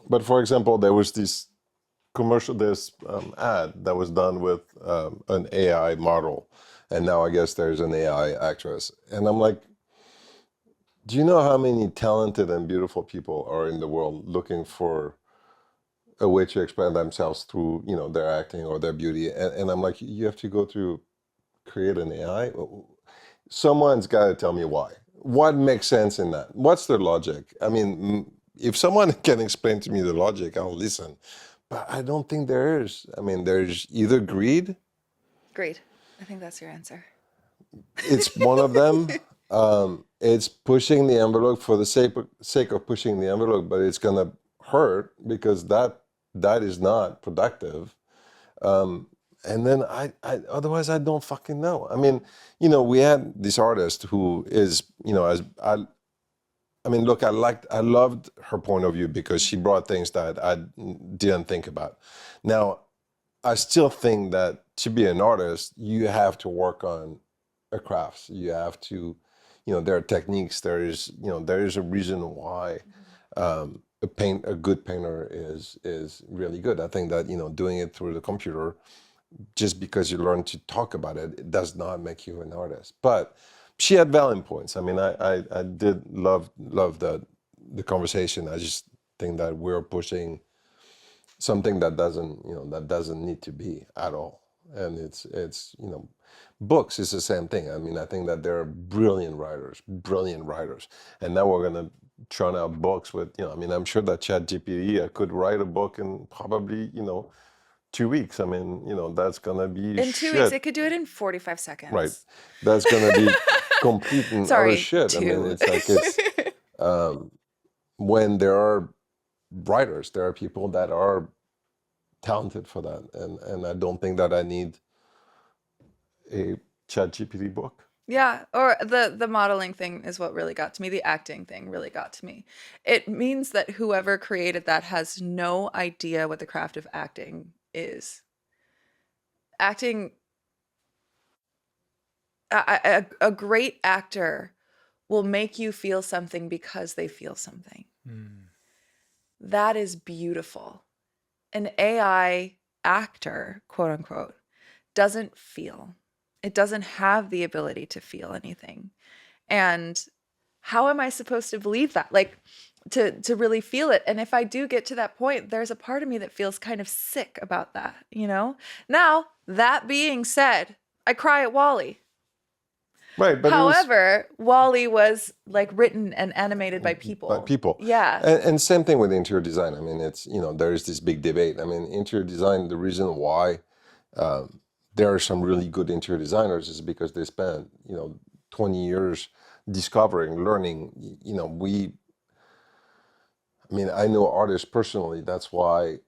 But for example, there was this ad that was done with an AI model, and now I guess there's an AI actress, and I'm like, do you know how many talented and beautiful people are in the world looking for a way to express themselves through, their acting or their beauty? And I'm like, you have to go through create an AI? Someone's got to tell me why. What makes sense in that? What's the logic? I mean, if someone can explain to me the logic, I'll listen. But I don't think there is. I mean, there's either greed. Greed. I think that's your answer. It's one of them. It's pushing the envelope for the sake of pushing the envelope, but it's gonna hurt because that is not productive. And then I otherwise I don't fucking know. I mean, we had this artist who is, as I mean, look, I loved her point of view because she brought things that I didn't think about. Now, I still think that to be an artist, you have to work on a craft. You have to, there are techniques. There is a reason why a good painter is really good. I think that doing it through the computer, just because you learn to talk about it, it does not make you an artist. But she had valid points. I mean, I did love the conversation. I just think that we're pushing something that doesn't need to be at all. And it's books is the same thing. I mean, I think that there are brilliant writers, and now we're gonna churn out books with I mean, I'm sure that ChatGPT could write a book in probably 2 weeks. I mean, that's gonna be in 2 weeks. It could do it in 45 seconds. Right. That's gonna be complete and utter shit. I mean, it's like when there are writers, there are people that are talented for that, and I don't think that I need a ChatGPT book. Yeah, or the modeling thing is what really got to me. The acting thing really got to me. It means that whoever created that has no idea what the craft of acting is. Acting a great actor will make you feel something because they feel something. That is beautiful. An AI actor, quote unquote, doesn't feel. It doesn't have the ability to feel anything. And how am I supposed to believe that? Like, to really feel it. And if I do get to that point, there's a part of me that feels kind of sick about that, you know? Now, that being said, I cry at Wall-E. Right, but However, Wall-E was like written and animated by people. by people. Yeah. And same thing with interior design. I mean, it's, there is this big debate. I mean, interior design, the reason why there are some really good interior designers is because they spent, 20 years discovering, learning. I know artists personally. That's why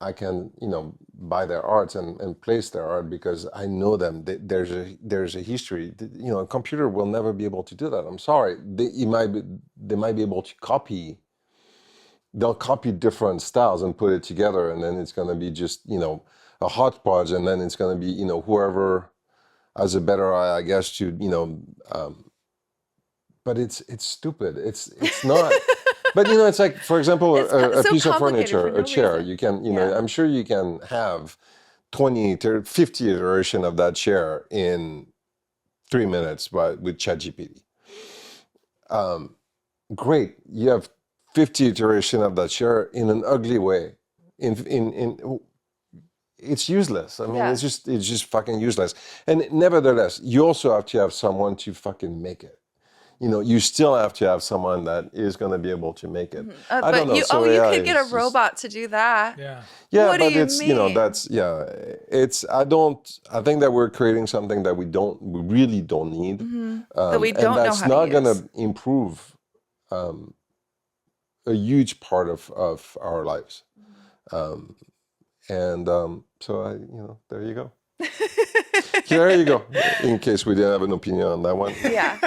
I can, buy their arts and place their art because I know them. There's a history. A computer will never be able to do that. I'm sorry. They might be able to copy. They'll copy different styles and put it together, and then it's going to be just a hodgepodge, and then it's going to be whoever has a better eye, I guess, to but it's stupid. It's not. But it's like, for example, a so piece of complicated furniture, for no a chair. reason. You can, Yeah. I'm sure you can have 20 to 50 iteration of that chair in 3 minutes, but with ChatGPT. Great, you have 50 iteration of that chair in an ugly way. It's useless. I mean, Yeah. it's just fucking useless. And nevertheless, you also have to have someone to fucking make it. You still have to have someone that is going to be able to make it. I But don't know. you So you AI could get a is just- robot to do that. Yeah. Yeah, What do but you it's mean? that's it's I think that we're creating something that we really don't need. That we don't and know that's how not to going use. to improve a huge part of our lives. So there you go. There you go. In case we didn't have an opinion on that one. Yeah.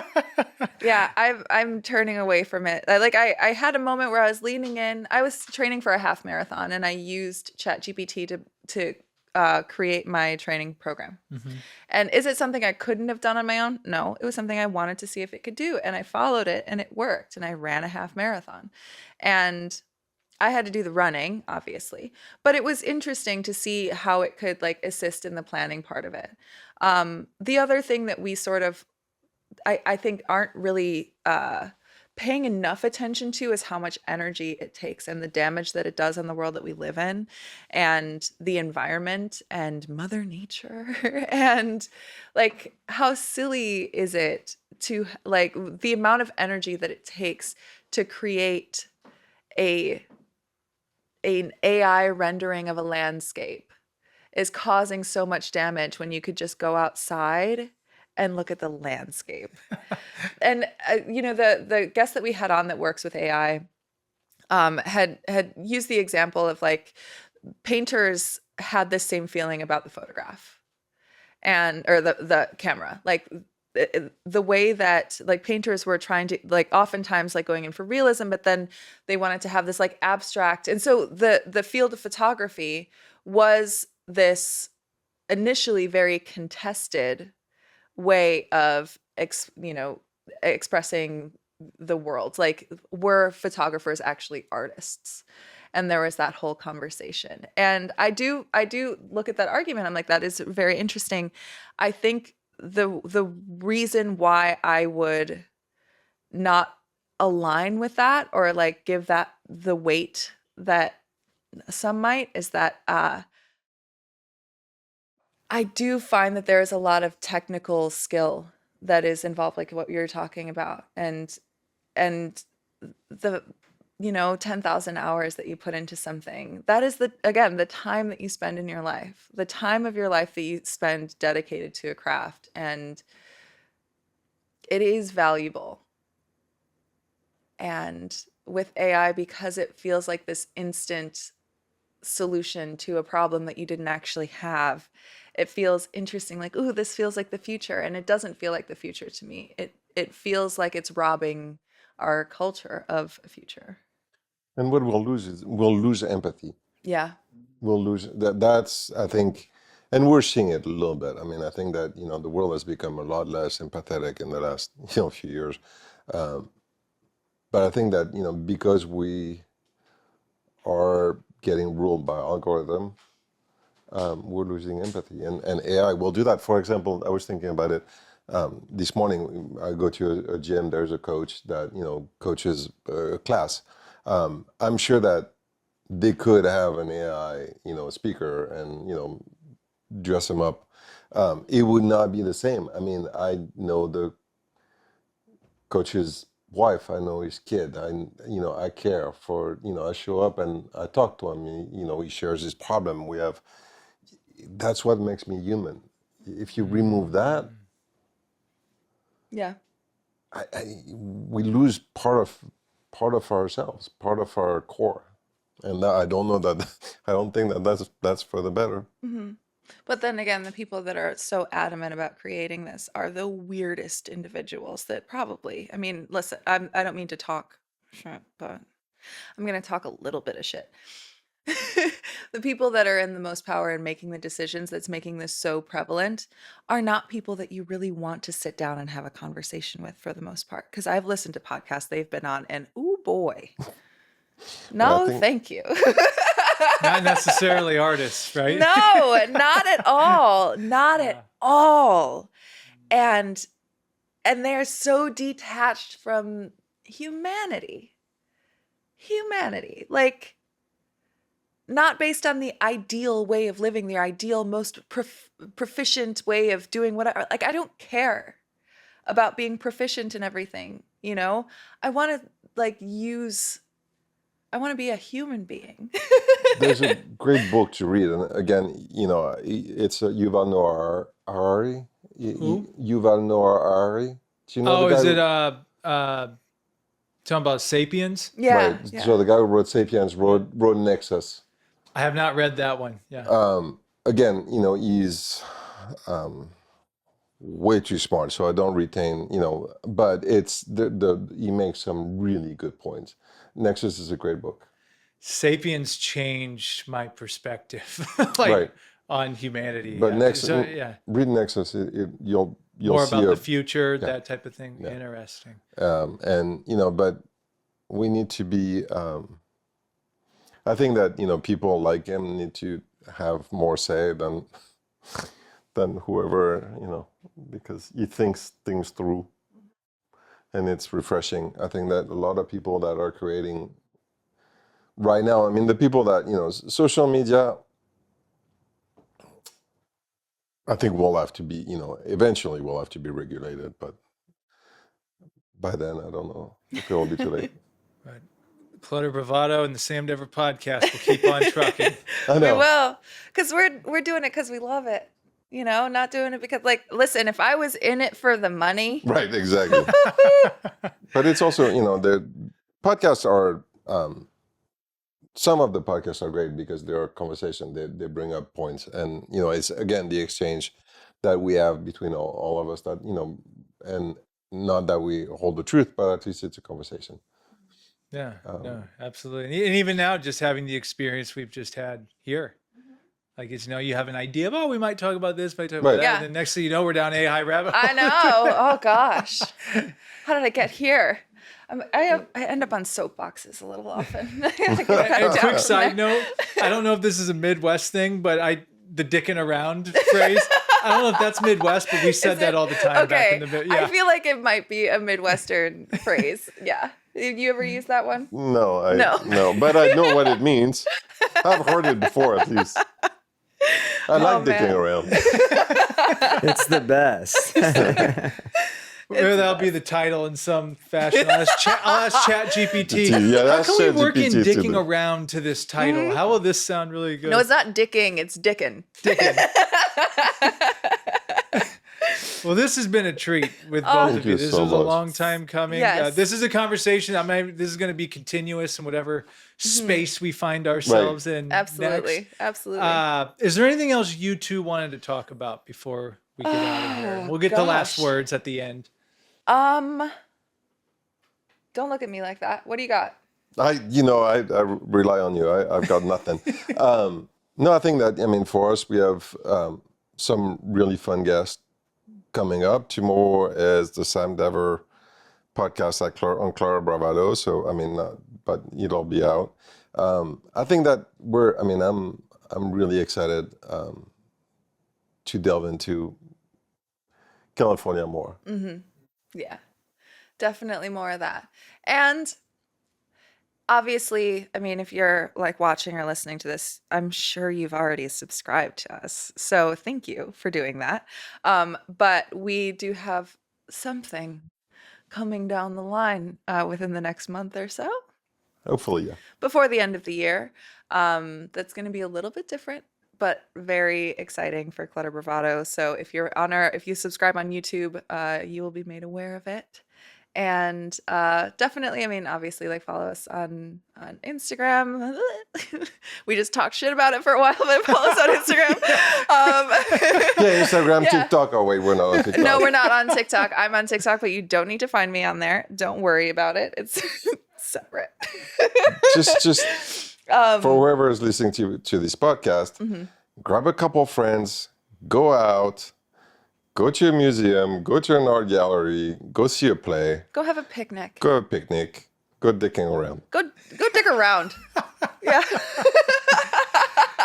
Yeah, I'm turning away from it. I had a moment where I was leaning in. I was training for a half marathon, and I used ChatGPT to create my training program. And is it something I couldn't have done on my own? No, it was something I wanted to see if it could do, and I followed it, and it worked, and I ran a half marathon. And I had to do the running, obviously, but it was interesting to see how it could like assist in the planning part of it. The other thing that we sort of I think aren't really paying enough attention to is how much energy it takes and the damage that it does on the world that we live in and the environment and Mother Nature. And like, how silly is it to like the amount of energy that it takes to create an AI rendering of a landscape is causing so much damage when you could just go outside and look at the landscape. And the guest that we had on that works with AI had used the example of like painters had this same feeling about the photograph or the camera, like the way that like painters were trying to like oftentimes like going in for realism, but then they wanted to have this like abstract. And so the field of photography was this initially very contested way of expressing the world. Like, were photographers actually artists? And there was that whole conversation. And I do look at that argument. I'm like, that is very interesting. I think the reason why I would not align with that or like give that the weight that some might is that I do find that there is a lot of technical skill that is involved, like what you're talking about, and the 10,000 hours that you put into something. That is the time that you spend in your life, the time of your life that you spend dedicated to a craft, and it is valuable. And with AI, because it feels like this instant solution to a problem that you didn't actually have, it feels interesting, like, ooh, this feels like the future. And it doesn't feel like the future to me. It feels like it's robbing our culture of a future. And what we'll lose is we'll lose empathy. Yeah. We'll lose that. That's, I think, And we're seeing it a little bit. I mean, I think that, the world has become a lot less empathetic in the last, few years. Um, but I think that, because we are getting ruled by algorithm, we're losing empathy. And AI will do that. For example, I was thinking about it this morning. I go to a gym. There's a coach that, coaches a class. I'm sure that they could have an AI, speaker and, dress him up. It would not be the same. I mean, I know the coach's wife. I know his kid. I care for, I show up and I talk to him. He shares his problem. That's what makes me human. If you remove that, Yeah. we lose part of ourselves, part of our core. And I don't know that, I don't think that that's for the better. But then again, the people that are so adamant about creating this are the weirdest individuals that probably, I mean, listen, I don't mean to talk shit, but I'm going to talk a little bit of shit. The people that are in the most power in making the decisions that's making this so prevalent are not people that you really want to sit down and have a conversation with for the most part. Because I've listened to podcasts they've been on, and ooh boy, no, thank you. Not necessarily artists, right? No, not at all. Not at all. And they're so detached from humanity. Humanity. Like, not based on the ideal way of living, the ideal, most proficient way of doing whatever. Like, I don't care about being proficient in everything, I want to I want to be a human being. There's a great book to read, and again, it's Yuval Noah Harari. Who? Yuval Noah Harari. Do you know Oh, the guy? is it talking about Sapiens? Yeah. Right. Yeah. So the guy who wrote *Sapiens* wrote Nexus. I have not read that one. Yeah. Again, he's way too smart, so I don't retain. But it's he makes some really good points. Nexus is a great book. Sapiens changed my perspective, Right. on humanity. But Nexus, So, read Nexus. You'll more see about the future, that type of thing. Yeah. Interesting. and but we need to be. I think that people like him need to have more say than whoever because he thinks things through, and it's refreshing. I think that a lot of people that are creating right now, I mean, the people that social media, I think will have to be eventually will have to be regulated, but by then I don't know if it will be too late. Right. Clutter Bravado and the Sam Dever podcast will keep on trucking. I know. We will, because we're doing it because we love it. Not doing it because, listen, if I was in it for the money, Right, exactly. But it's also, the podcasts are, some of the podcasts are great because they're conversation. They bring up points, and it's again the exchange that we have between all of us. That and not that we hold the truth, but at least it's a conversation. Yeah, no, absolutely. And even now, just having the experience we've just had here. Like, you have an idea of, we might talk about this, might talk about Right. that. Yeah. And then next thing you know, we're down a high rabbit hole. I know. Oh gosh, how did I get here? I end up on soapboxes a little often. I gotta get back And down quick from side there. note, I don't know if this is a Midwest thing, but the dicking around phrase, I don't know if that's Midwest, but we said that all the time back in the Okay, yeah. I feel like it might be a Midwestern phrase. Yeah, you ever use that one? No, No. but I know what it means. I've heard it before, at least. I like dicking man. around. It's the best. Maybe that'll be the title in some fashion. I'll ask Chat GPT. Yeah, How that's can we work in ChatGPT dicking too. around to this title? How will this sound really good? No, it's not dicking. It's dickin'. Dicking. Well, this has been a treat with both Thank of you. you This so was a much. long time coming. Yes. This is a conversation. This is going to be continuous in whatever space we find ourselves in. Absolutely, next. absolutely. Is there anything else you two wanted to talk about before we get out of here? We'll get the last gosh. words at the end. Don't look at me like that. What do you got? I rely on you. I've got nothing. No, I think that, I mean, for us, we have some really fun guests coming up. Tomorrow is the Sam Dever podcast on Clutter Bravado. So, I mean, but it'll be out. I think that I'm really excited to delve into California more. Yeah, definitely more of that. And obviously, I mean, if you're like watching or listening to this, I'm sure you've already subscribed to us. So thank you for doing that. But we do have something coming down the line within the next month or so, Hopefully, yeah. before the end of the year. That's going to be a little bit different, but very exciting for Clutter Bravado. So if you subscribe on YouTube, you will be made aware of it. And definitely, I mean, obviously, like follow us on Instagram. We just talked shit about it for a while, but follow us on Instagram. Yeah, Instagram, Yeah. TikTok. Oh wait, we're not on TikTok. No, we're not on TikTok. I'm on TikTok, but you don't need to find me on there. Don't worry about it. It's separate. just for whoever is listening to this podcast, grab a couple of friends, go out, go to a museum, go to an art gallery, go see a play, Go have a picnic. go have a picnic, go dicking around. Go dig around. Yeah.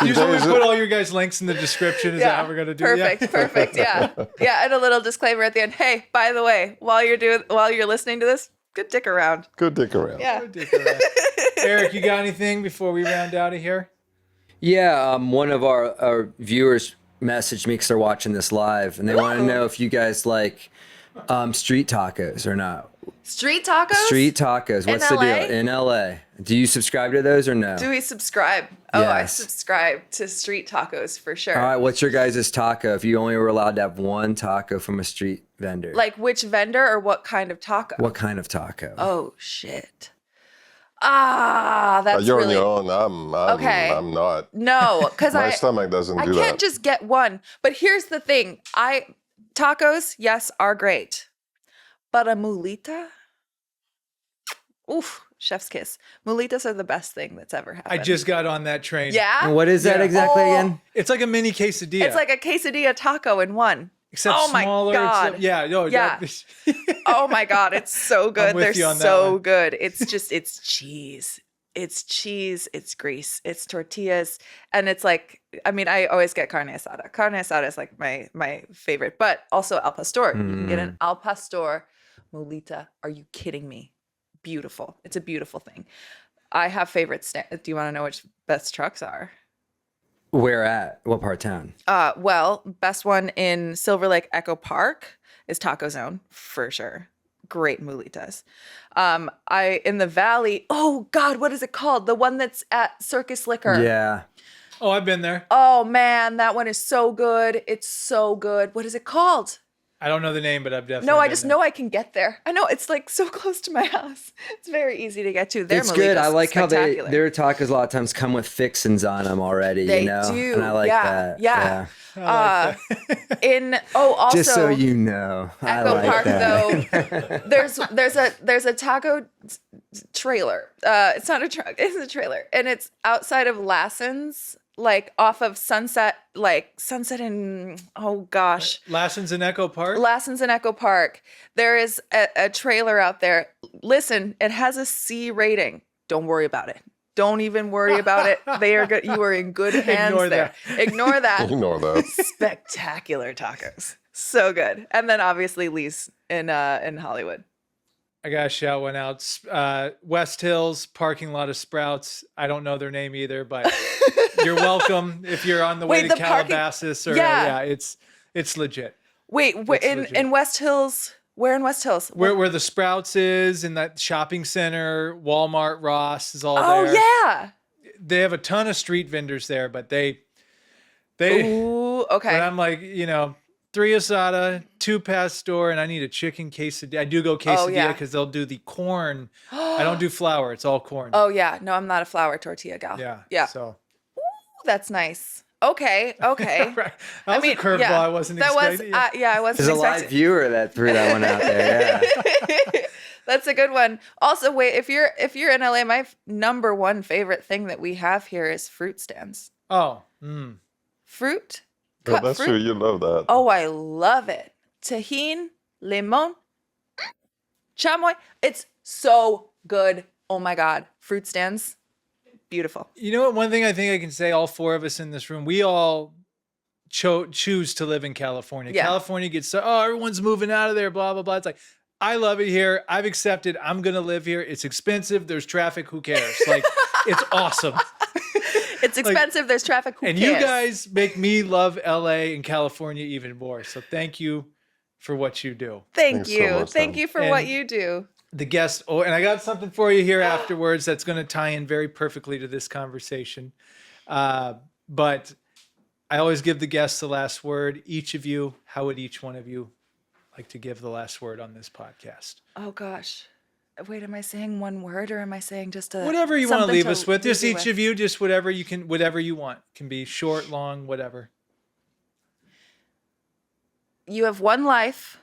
Usually we There's a- put all your guys' links in the description. Is that how we're gonna do it? Perfect. Yeah. Yeah. And a little disclaimer at the end. Hey, by the way, while you're listening to this, good dick around. Go dick around. Yeah. Eric, you got anything before we round out of here? Yeah, one of our viewers messaged me because they're watching this live, and they want to know if you guys like street tacos or not. Street tacos? Street tacos. What's the LA? deal in LA? Do you subscribe to those or no? Do we subscribe? Oh, I Yes. subscribe to street tacos for sure. All right, what's your guys' taco? If you only were allowed to have one taco from a street vendor, Like which vendor or what kind of taco? what kind of taco? Oh shit. That's You're really on your own. Okay. I'm not. no, because My I stomach doesn't I do can't that. just get one. But here's the thing: tacos, yes, are great, but a mulita, oof, chef's kiss. Mulitas are the best thing that's ever happened. I just got on that train. yeah. And what is that Yeah. exactly Oh. again? It's like a mini quesadilla. It's like a quesadilla taco in one. except oh my smaller. God. Yeah. No. Yeah. Oh my God, it's so good. with They're you on that so one. good. It's cheese. It's cheese, it's grease, it's tortillas. And it's like, I mean, I always get carne asada. Carne asada is like my favorite, but also al pastor. You can get an al pastor molita. Are you kidding me? Beautiful. It's a beautiful thing. I have favorites. Do you want to know which best trucks are? Where at? What part of town? Well, best one in Silver Lake Echo Park is Taco Zone for sure. Great mulitas. In the valley, oh God, what is it called? The one that's at Circus Liquor. Yeah. Oh, I've been there. Oh man, that one is so good. It's so good. What is it called? I don't know the name, but I've definitely. No, I been just there. know I can get there. I know it's like so close to my house. It's very easy to get to. Their It's good. I Molitas, like how spectacular. their tacos a lot of times come with fixins on them already. They you know? do. And I like Yeah, that. yeah. I like that. Also Just so you know, I Echo like Park that. though, there's a taco trailer. It's not a truck, it's a trailer. And it's outside of Lassen's, like off of Sunset and oh gosh. Lassen's in Echo Park. Lassen's in Echo Park. There is a trailer out there. Listen, it has a C rating. Don't worry about it. Don't even worry about it. They are good. You are in good hands Ignore there. Ignore that. Ignore that. Spectacular tacos. So good. And then obviously Elyse in Hollywood. I gotta shout one out. West Hills parking lot of Sprouts. I don't know their name either, but you're welcome if you're on the way Wait, to the parking- Calabasas or Yeah. it's legit. Wait, It's legit. in West Hills? Where in West Hills? Where the Sprouts is in that shopping center, Walmart, Ross is all Oh there. yeah. They have a ton of street vendors there, but they Ooh, okay. when I'm like, 3 asada, 2 pastor, and I need a chicken quesadilla. I do go quesadilla yeah. because they'll do the corn. I don't do flour. It's all corn. Oh yeah. No, I'm not a flour tortilla gal. yeah. Yeah. So That's nice. Okay. Okay. right. That was a curveball I wasn't expecting. I wasn't There's a live expecting. viewer that threw that one out there. Yeah. That's a good one. Also, wait, if you're in LA, my number one favorite thing that we have here is fruit stands. Oh, Fruit, Well, cut that's fruit. true. You love that. Oh, I love it. Tajin, limon, chamoy. It's so good. Oh my God. Fruit stands. Beautiful. you know what? One thing I think I can say, all four of us in this room, we all choose to live in California. Yeah. California gets so, oh, everyone's moving out of there, blah, blah, blah. It's like, I love it here. I've accepted. I'm going to live here. It's expensive. There's traffic. Who cares? Like, it's awesome. It's expensive. There's traffic. Who And cares? you guys make me love LA and California even more. So thank you for what you do. Thank Thanks so you. much, Thank Sam. you for what And- you do. The guest, oh, and I got something for you here afterwards that's going to tie in very perfectly to this conversation. But I always give the guests the last word. Each of you, how would each one of you like to give the last word on this podcast? Oh gosh. Wait, am I saying one word or am I saying just a Whatever you want to something leave us with. Just leave each you of you, just whatever you can, whatever you want. Can be short, long, whatever. You have one life.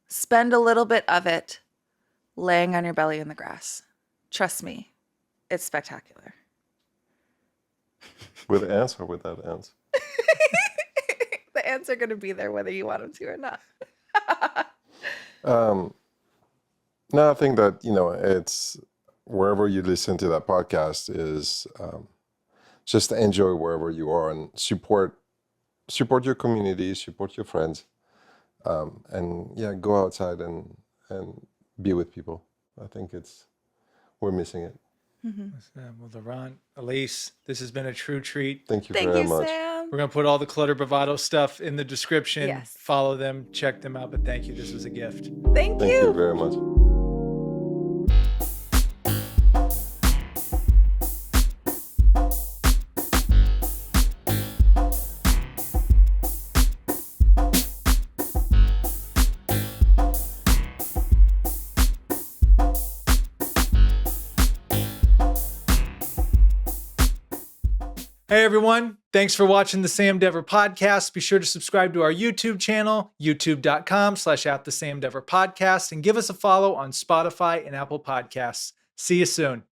Spend a little bit of it laying on your belly in the grass. Trust me, it's spectacular. With ants or without ants? The ants are going to be there whether you want them to or not. No, I think that, it's wherever you listen to that podcast is just enjoy wherever you are and support your community, support your friends, and yeah, go outside and be with people. I think we're missing it. Well, Laurent, Elyse, this has been a true treat. Thank you Thank very you, much. Sam. We're going to put all the Clutter Bravado stuff in the description. Yes. Follow them, check them out. But thank you. This was a gift. Thank Thank you very much. Hey, everyone. Thanks for watching the Sam Dever podcast. Be sure to subscribe to our YouTube channel, youtube.com/@thesamdeverpodcast, and give us a follow on Spotify and Apple Podcasts. See you soon.